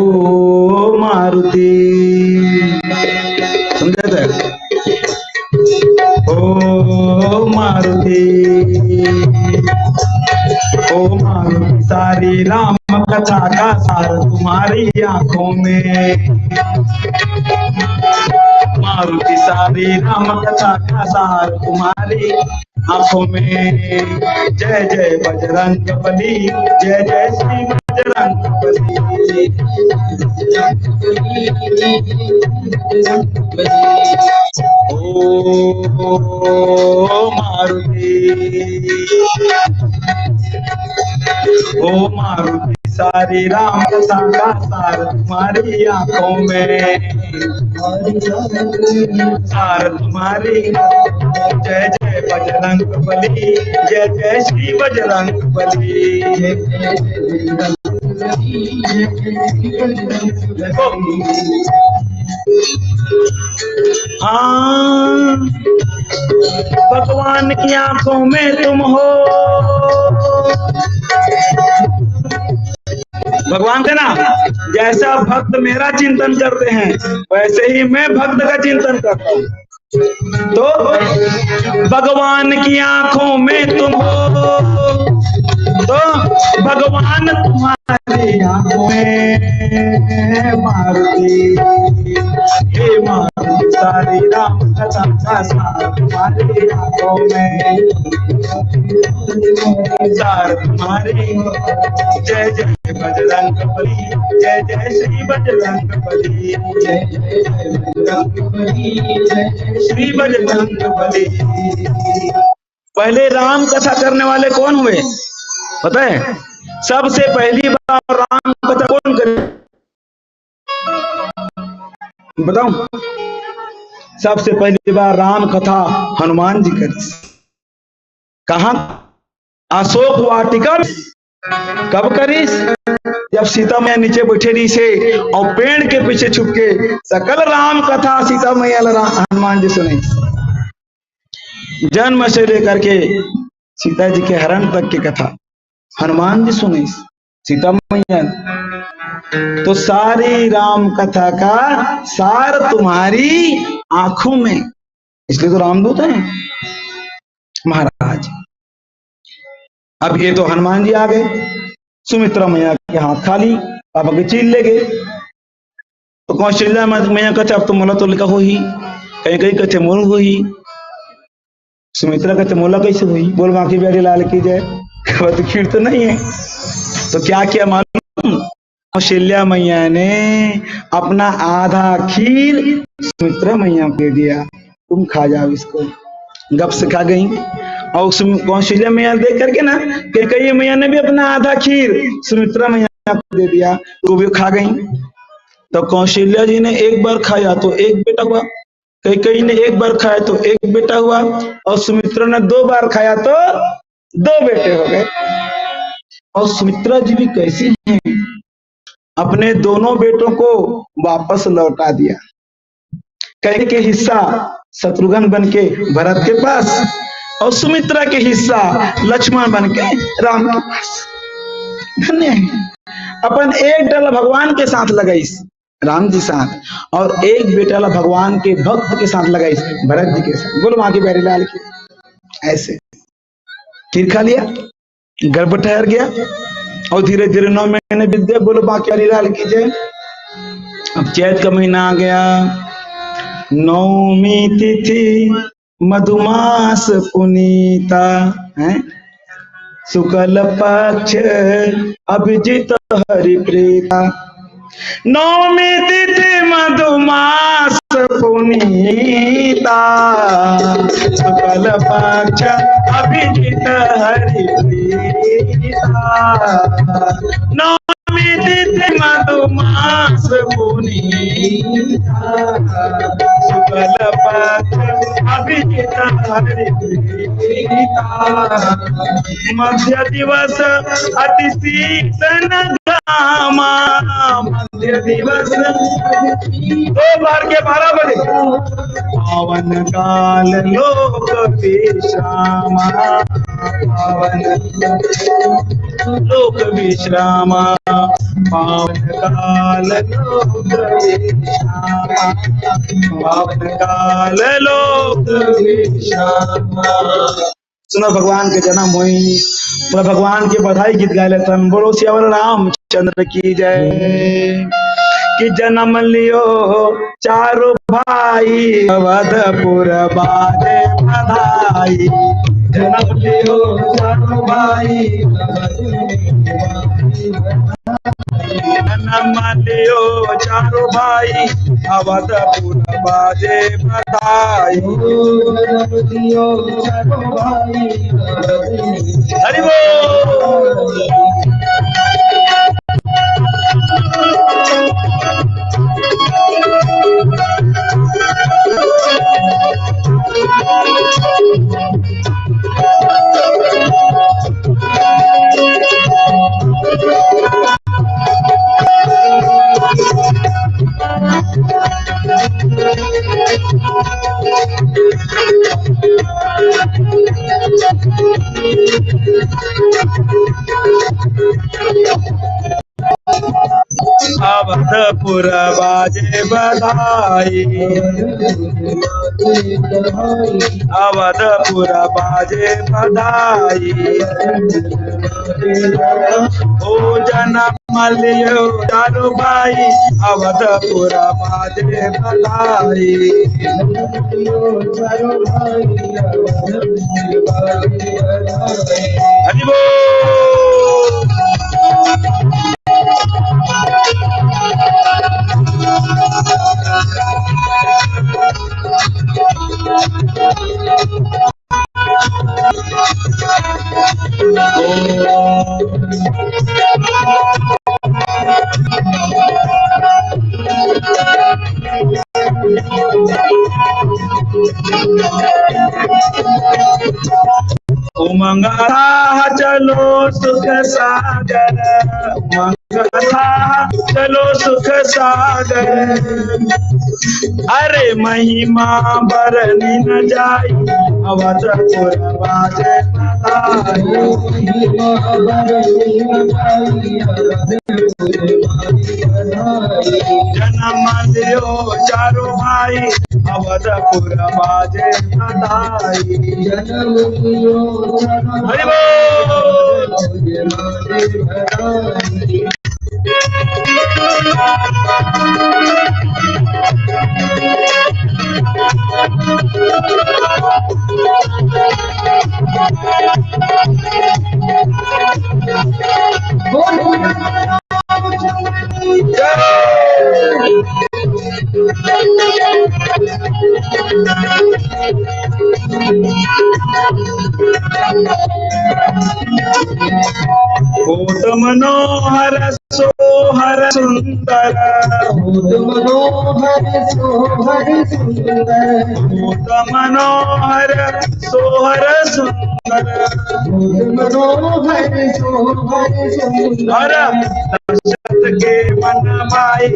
मारुति। समझे थे? ओ मारुति, ओ मारुति सारी राम कथा का सार तुम्हारी आंखों में। मारुति सारी राम कथा का सार तुम्हारी आंखों में। जय जय बजरंग बली, जय जय श्री बजरंग बली। ओ मारुति, ओ मारुति सारी राम कथा का सार तुम्हारी आंखों में। सार तुम्हारी। जय जय बजरंग बली, जय जय श्री बजरंग बली। हाँ भगवान की आंखों में तुम हो, भगवान के ना जैसा भक्त मेरा चिंतन करते हैं वैसे ही मैं भक्त का चिंतन करता हूँ। तो भगवान की आंखों में तुम हो, तो भगवान तुम्हारी आंखों में मारुति, हे मारुति सारी राम कथा का सार तुम्हारी आंखों में, सार तुम्हारी। जय जय बजरंग बली, जय जय श्री बजरंग बली, जय जय बजरंग बली, जय श्री बजरंग बली। पहले राम कथा करने वाले कौन हुए पता है? सबसे पहली बार राम कथा कौन करे बताऊं? सबसे पहली बार राम कथा हनुमान जी करी। कहां? अशोक वाटिका। कब करी? जब सीता मैया नीचे बैठे रही से और पेड़ के पीछे छुप के सकल राम कथा सीता मैया हनुमान जी सुने। जन्म से लेकर के सीता जी के हरण तक की कथा हनुमान जी सुने सीता मैया। तो सारी राम कथा का सार तुम्हारी आंखों में, इसलिए तो रामदूत हैं महाराज। अब ये तो हनुमान जी आ गए, सुमित्रा मैया के हाथ खाली, पापा के चील ले गए। तो कौशल्या मैया कहते अब तो मोला तो लिखा हो ही, कहीं कहीं कहते मोल हो ही। सुमित्रा कहते मोला कैसे हुई? बोल बाकी बेड़ी लाल की जाए, तो खीर तो नहीं है। तो क्या किया मालूम? कौशल्या मैया ने अपना आधा खीर सुमित्रा मैया को दे दिया, तुम खा जाओ इसको। गप से खा गई। और कौशल्या मैया देख करके ना कैकेयी मैया ने भी अपना आधा खीर सुमित्रा मैया को दे दिया, वो भी खा गई। तो कौशल्या जी ने एक बार खाया तो एक बेटा हुआ, कैकेयी ने एक बार खाया तो एक बेटा हुआ, और सुमित्रा ने 2 बार खाया तो 2 बेटे हो गए। और सुमित्रा जी भी कैसी हैं, अपने दोनों बेटों को वापस लौटा दिया। कैकेयी के हिस्सा शत्रुघ्न बन के भरत के पास, और सुमित्रा के हिस्सा लक्ष्मण बन के राम के पास। धन्य है। अपन एक डला भगवान के साथ लगाई राम जी साथ, और एक बेटा भगवान के भक्त के साथ लगाई भरत जी के साथ। बोलो माँ की प्यारी लाल की। ऐसे खीर खा लिया, गर्भ ठहर गया, और धीरे धीरे 9 महीने बीत गए। बोलो माँ की प्यारी लाल की जय। अब चैत का महीना आ गया, नौमी तिथि मधुमास पुनीता है, शुक्ल पक्ष अभिजित हरिप्रीता। नौमी तिथि मधुमास पुनीता, शुक्ल पक्ष अभिजित हरिप्रीता। नौमी तिथि मधुमास पुनीता, शुक्ल पक्ष अभिजित हरिप्रीता। मध्य दिवस अति शीतन घामा, मध्य दिवस 2 बार के 12 बजे। पावन काल लोक विश्रामा, पावन लोक विश्रामा, पावन काल लोक विश्रामा, पावन काल लोक विश्रामा। सुनो भगवान के जन्म हुई, तो भगवान की बधाई गीत गाए लेते हैं। बोलो श्यावर रामचंद्र की जय। कि जन्म लियो चारों भाई, अवधपुर बाजे बधाई। जन्म लियो चारों भाई, जन्म लियो चारों भाई, अवधपुर बाजे बधाई। जन्म लियो चारों भाई, हरि बोल। अवधपुर बाजे बधाई, अवधपुर बाजे बधाई। ओ जनम लियो चारो भाई, अवधपुर बाजे बधाई। हरि बोल। उमंगला चलो सुख सागर, उमंगला चलो सुख सागर। अरे महिमा बरनी न जाई, अवधपुर बाजे बधाई। जन्म लियो चारो भाई, अवधपुर बाजे बधाई। हरि बोल। भूत मनोहर सोहर सुंदर, भूत मनोहर सोहर सुंदर, भूत मनोहर सोहर सुंदर, भूत मनोहर सोहर सुंदर। दशरथ के मन माई,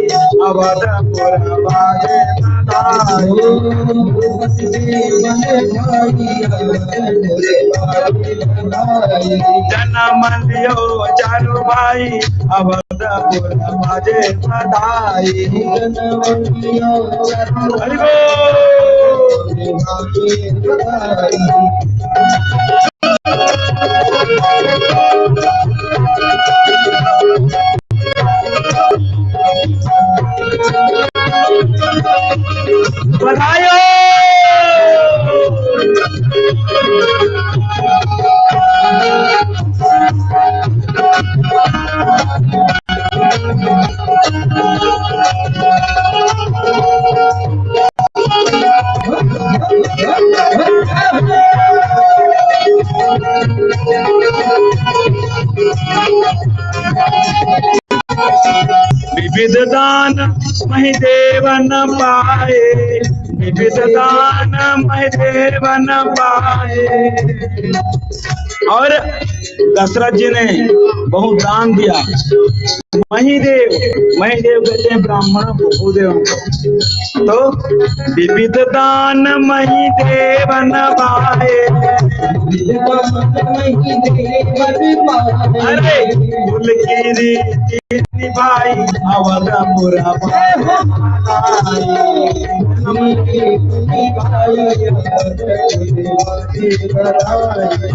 अवधपुर बाजे बधाई। जन्म लियो चारो भाई, अवधपुर बाजे बधाई। हरि बोल। बधाइयो। विविध दान महिदेव न पाए, विविध दान महिदेव न पाए। और दशरथ जी ने बहुत दान दिया। महिदेव, महिदेव कहते हैं ब्राह्मण बहुदेव। तो विविध दान महिदेव न पाए, अरे कुल की रीति निभाई, अवधपुर बधाई।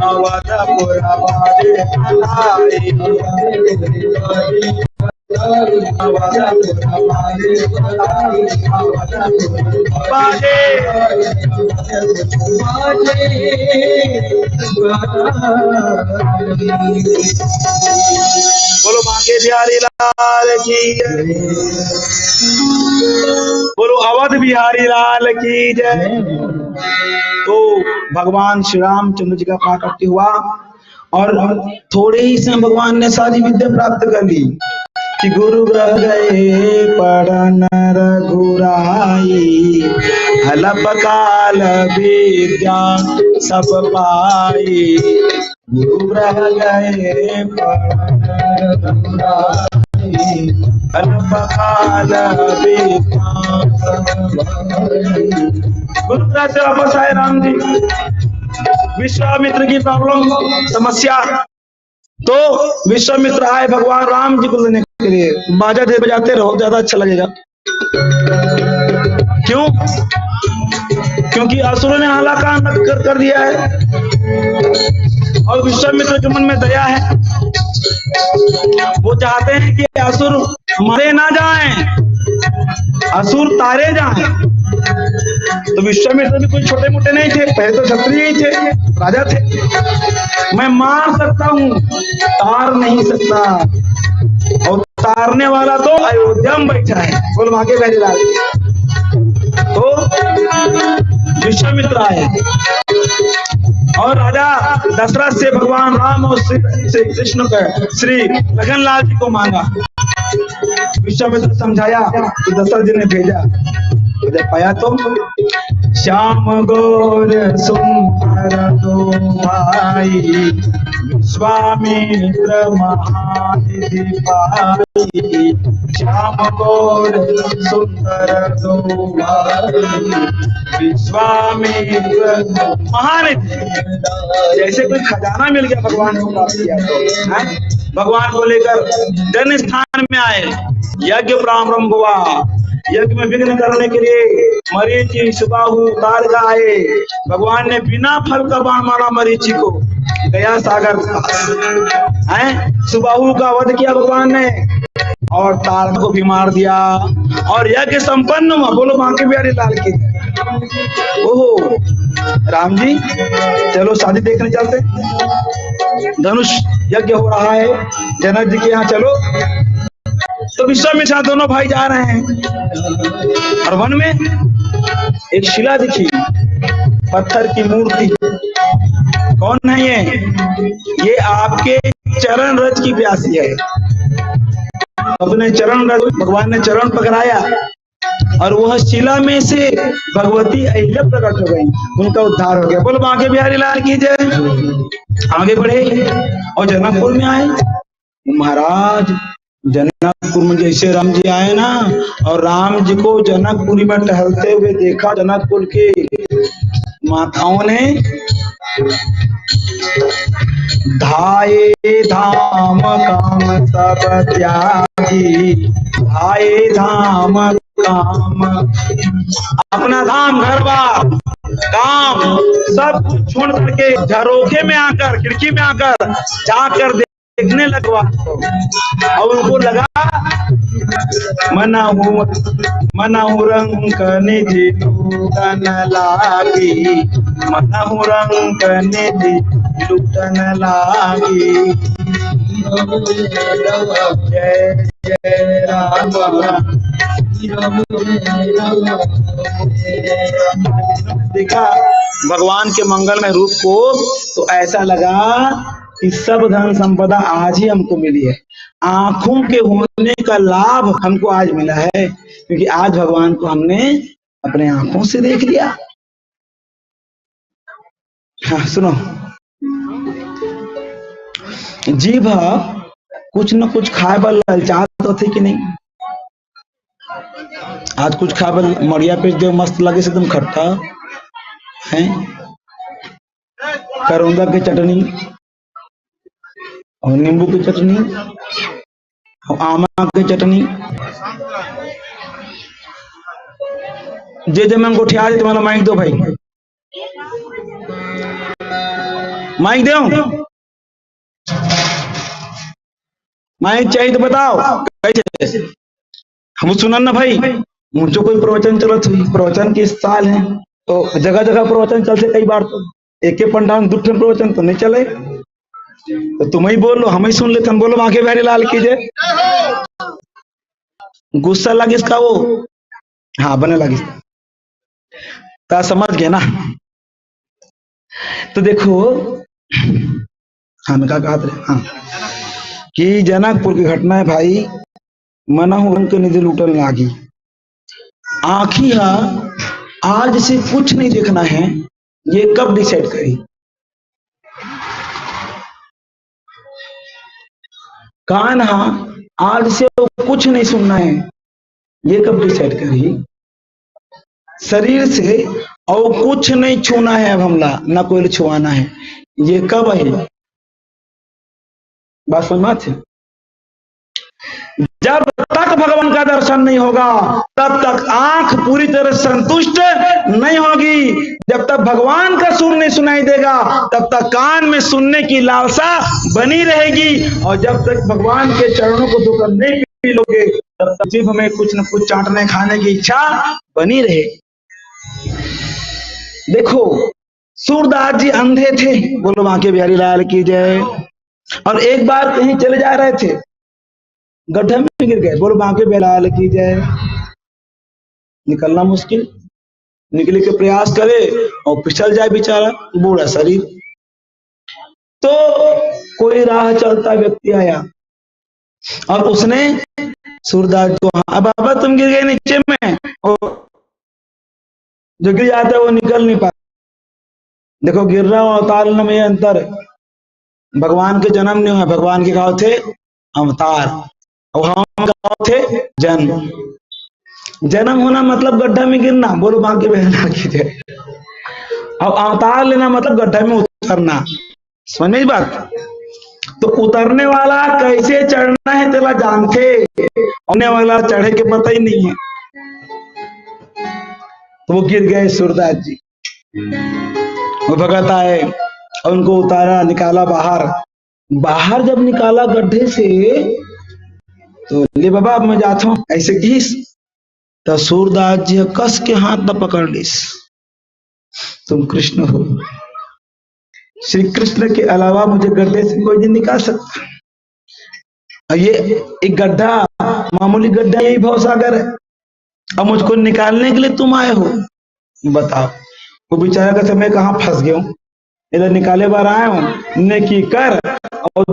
अवधपुर बाजे बधाई। बाजे बोलो माँ के बिहारी लाल की जय, बोलो अवध बिहारी लाल की जय। तो भगवान श्री रामचंद्र जी का प्राकट्य हुआ और थोड़े ही समय भगवान ने सारी विद्या प्राप्त कर ली कि गुरु ग्रह गए पढ़न रघुराई, हलप काल विद्या सब पाई। गुरु ग्रह गए पढ़न रघुराई, हलप काल विद्या सब पाई। गुरु ग्रह से वापस आए राम जी, विश्वामित्र की प्रॉब्लम समस्या, तो विश्वामित्र आए भगवान राम जी को लेने। के लिए बाजा दे बजाते रहो, ज्यादा अच्छा लगेगा। क्यों? क्योंकि असुरों ने हालाकान कर दिया है और विश्वामित्र के मन में दया है। वो चाहते हैं कि असुर मारे ना जाएं, असुर तारे जाएं। तो विश्वामित्र भी कोई छोटे मोटे नहीं थे, पहले तो क्षत्रिय ही थे, राजा थे। मैं मार सकता हूं, तार नहीं सकता। और तारने वाला तो अयोध्या में बैठा है, बोल मांगे पहले लाल। तो विश्वामित्र आए और राजा दशरथ से भगवान राम और श्री कृष्ण का श्री लखनलाल जी को मांगा। विश्वामित्र समझाया कि दशरथ जी ने भेजा। जब पाया तो श्याम गौर सुंदर दो भाई, विश्वामित्र महानिधि पाई। श्याम गौर सुंदर दो भाई, विश्वामित्र महानिधि। जैसे कोई खजाना मिल गया भगवान को प्राप्त किया तो भगवान को लेकर जन स्थान में आए। यज्ञ प्रारंभ हुआ। यज्ञ में विघ्न करने के लिए मरीचि सुबाहु तारका आए। भगवान ने बिना फल का बाण मारा मरीचि को, गया सागर है। सुबाहु का वध किया भगवान ने और तारका को भी मार दिया और यज्ञ संपन्न हुआ। बोलो बांके बिहारी लाल की। ओहो राम जी, चलो शादी देखने चलते। धनुष यज्ञ हो रहा है जनक जी के यहाँ, चलो। तो विश्वामित्र दोनों भाई जा रहे हैं और वन में एक शिला दिखी, पत्थर की मूर्ति। कौन है ये आपके चरण रज की प्यासी है। अपने चरण रज, भगवान ने चरण पकड़ाया और वह शिला में से भगवती अहिल्या प्रकट हो गई, उनका उद्धार हो गया। बोलो बांके बिहारी लाल की जय। आगे बढ़े और जनकपुर में आए। महाराज जनकपुर में जैसे राम जी आए ना, और राम जी को जनकपुरी में टहलते हुए देखा, जनकपुर के माताओं ने धाये धाम काम सब त्यागी, धाये धाम काम। अपना धाम घर बार काम सब कुछ छोड़ करके झरोखे में आकर, खिड़की में आकर जाकर देखने लगवा। और उनको लगा मनहु रंग निधि लूटन लागी, मनहु रंग निधि लूटन लागी। जय जय राम। देखा भगवान के मंगलमय रूप को तो ऐसा लगा कि सब धन संपदा आज ही हमको मिली है। आंखों के होने का लाभ हमको आज मिला है, क्योंकि आज भगवान को हमने अपने आंखों से देख लिया। हाँ सुनो, जीभ कुछ न कुछ खाए पर ललचात तो थे कि नहीं। आज कुछ खाए पर मरिया पे जो मस्त लगे से तुम खट्टा है, करौंदा की चटनी और नींबू की चटनी और आमा की चटनी। जे मैं गोठिया तुम्हारा माइक दो भाई, माइक दो। माइक चाहिए तो बताओ कैसे हम सुनन ना भाई। मुझे कोई प्रवचन चलत हुई, प्रवचन के साल है तो जगह जगह प्रवचन चलते कई बार, तो एक के पंडाल दूसरे प्रवचन तो नहीं चले। तो तुम ही बोल लो, हम ही सुन लेते। हम बोलो बांके बिहारी लाल की जय। गुस्सा लगी इसका वो, हाँ बने लगी ता समझ गए ना। तो देखो हम क्या कहते हैं, हाँ कि जनकपुर की घटना है भाई। मनहु रंग निधि लूटन लागी। आँखी आज से कुछ नहीं देखना है, ये कब डिसाइड करी। कान आज से कुछ नहीं सुनना है, ये कब डिसाइड करी। शरीर से और कुछ नहीं छूना है अब हमला, ना कोई छुआना है, ये कब है। बात समझ। तक भगवान का दर्शन नहीं होगा, तब तक आंख पूरी तरह संतुष्ट नहीं होगी। जब तक भगवान का सुर नहीं सुनाई देगा, तब तक कान में सुनने की लालसा बनी रहेगी। और जब तक भगवान के चरणों को धोकर नहीं पी लोगे, तब तक जीभ में कुछ न कुछ चाटने खाने की इच्छा बनी रहेगी। देखो, सूरदास जी अंधे थे, बोलो बांके बिहारी लाल की जय। और एक बार कहीं चले जा रहे थे, गड्ढे में गिर गए, बोलो बांके बिहारी लाल की जय। निकलना मुश्किल, निकले के प्रयास करे और फिसल जाए बेचारा, बूढ़ा शरीर। तो कोई राह चलता व्यक्ति आया और उसने सूरदास को, अब बाबा तुम गिर गए नीचे में, और जो गिर जाता है वो निकल नहीं पाता। देखो, गिरना और उतारने में अंतर है। भगवान के जन्म नहीं हुए, भगवान के गाँव थे अवतार, और हम गाँव थे जन्म। जन्म होना मतलब गड्ढा में गिरना, बोलो बांके बिहारी की जय। और अवतार लेना मतलब गड्ढा में उतरना, समझ में बात। तो उतरने वाला कैसे चढ़ना है तेरा जानते, उतरने वाला चढ़े के पता ही नहीं है। तो वो गिर गए सूरदास जी। वो भगत आए और उनको उतारा, निकाला बाहर। बाहर जब निकाला गड्ढे से, तो ले बाबा मैं जाता हूं, ऐसे घिस। तो सूरदास जी कस के हाथ न पकड़ लीस, तुम कृष्ण हो, श्री कृष्ण के अलावा मुझे गड्ढे से कोई नहीं निकाल सकता। और ये एक गड्ढा मामूली गड्ढा, यही भवसागर है, अब मुझको निकालने के लिए तुम आए हो। बताओ, वो बेचारा का समय कहाँ फंस गया हूं, इधर निकाले बार आया हूं, नेकी कर और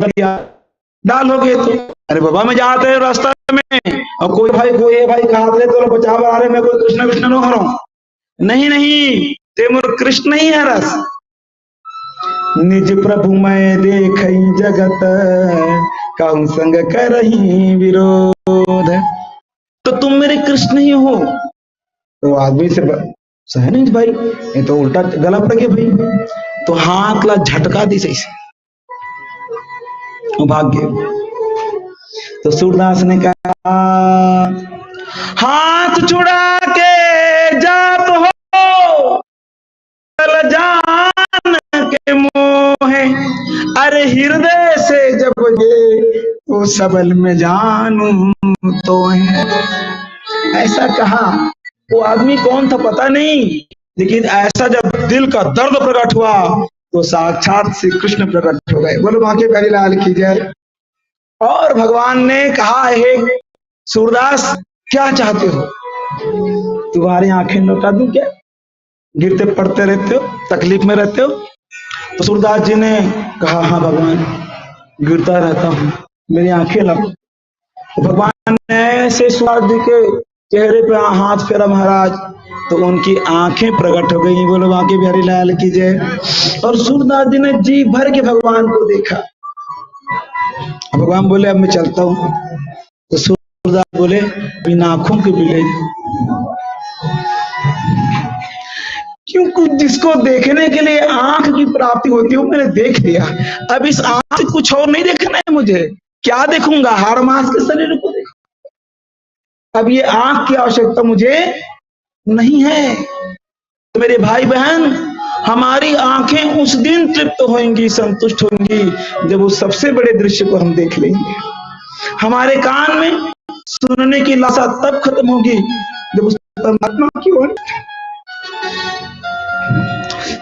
डालोगे तो। अरे बाबा मैं जाते हैं रास्ता में, और कोई भाई कहा तो बचा आ रहे, मैं कोई कृष्ण विष्णु न हूं। नहीं नहीं, ते मोर कृष्ण ही है रस। निज प्रभु मैं देखई जगत, कहूं संग करही विरोध। तो तुम मेरे कृष्ण ही हो। तो आदमी से सह नहीं भाई, ये तो उल्टा गला पड़ गया भाई। तो हाथ ला झटका दी सही से, भाग गए। तो सूरदास ने कहा, हाथ छुड़ा के जात हो चल जान के मोहे, अरे हृदय से जब ये तो सबल में जानू तो है। ऐसा कहा। वो आदमी कौन था पता नहीं, लेकिन ऐसा जब दिल का दर्द प्रकट हुआ तो साक्षात श्री कृष्ण प्रकट हो गए। बोलो बांके बिहारी लाल की जय। और भगवान ने कहा, हे सूरदास क्या चाहते हो, तुम्हारी आंखें लौटा दूं क्या, गिरते पड़ते रहते हो, तकलीफ में रहते हो। तो सूरदास जी ने कहा, हाँ भगवान गिरता रहता हूँ, मेरी आंखें लौटा। तो भगवान ने ऐसे सूरदास जी के चेहरे पे हाथ फेरा महाराज, तो उनकी आंखें प्रकट हो गई। बोलो बांके बिहारी लाल की जय। और सूरदास जी ने जी भर के भगवान को देखा। भगवान बोले अब मैं चलता हूं। तो सूरदास बोले, बिना आंखों के मिले, क्योंकि जिसको देखने के लिए आंख की प्राप्ति होती है, मैंने देख लिया। अब इस आंख से कुछ और नहीं देखना है मुझे। क्या देखूंगा, हाड़ मांस के शरीर को देखूंगा। अब ये आंख की आवश्यकता मुझे नहीं है। तो मेरे भाई बहन, हमारी आंखें उस दिन तृप्त होंगी, संतुष्ट होंगी, जब उस सबसे बड़े दृश्य को हम देख लेंगे। हमारे कान में सुनने की लालसा तब खत्म होगी जब उस परमात्मा की वाणी।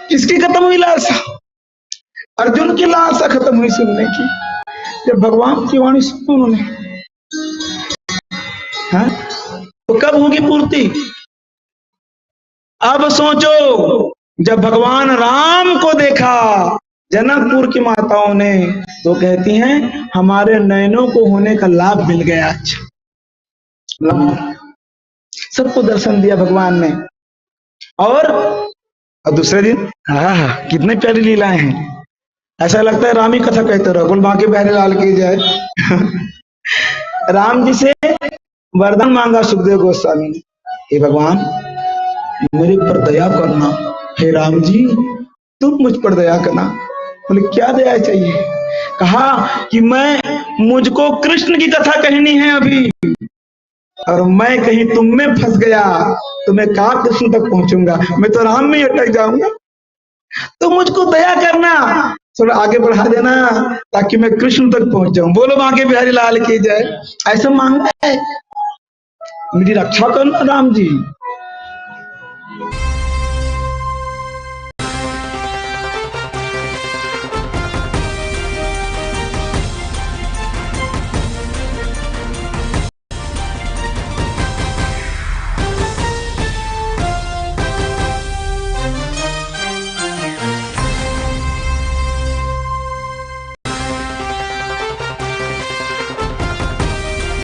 किसकी खत्म हुई लालसा? अर्जुन की लालसा खत्म हुई सुनने की, जब भगवान की वाणी सुनी उन्होंने। हाँ? तो कब होगी पूर्ति? अब सोचो, जब भगवान राम को देखा जनकपुर की माताओं ने, तो कहती हैं हमारे नयनों को होने का लाभ मिल गया। अच्छा, सबको दर्शन दिया भगवान ने। और दूसरे दिन कितने प्यारी लीलाएं हैं। ऐसा लगता है राम ही कथा कहते रहो। बोल बांके बिहारी लाल की जय। राम जी से वरदान मांगा सुखदेव गोस्वामी ने, हे भगवान मेरे पर दया करना। हे राम जी तुम मुझ पर दया करना। बोले क्या दया चाहिए? कहा कि मुझको कृष्ण की कथा कहनी है अभी, और मैं कहीं तुम में फंस गया तो मैं कहाँ कृष्ण तक पहुंचूंगा, मैं तो राम में ही अटक जाऊंगा। तो मुझको दया करना, थोड़ा आगे बढ़ा देना ताकि मैं कृष्ण तक पहुंच जाऊं। बोलो बांके बिहारी लाल की जय। ऐसा मांगना है, मेरी रक्षा करना राम जी।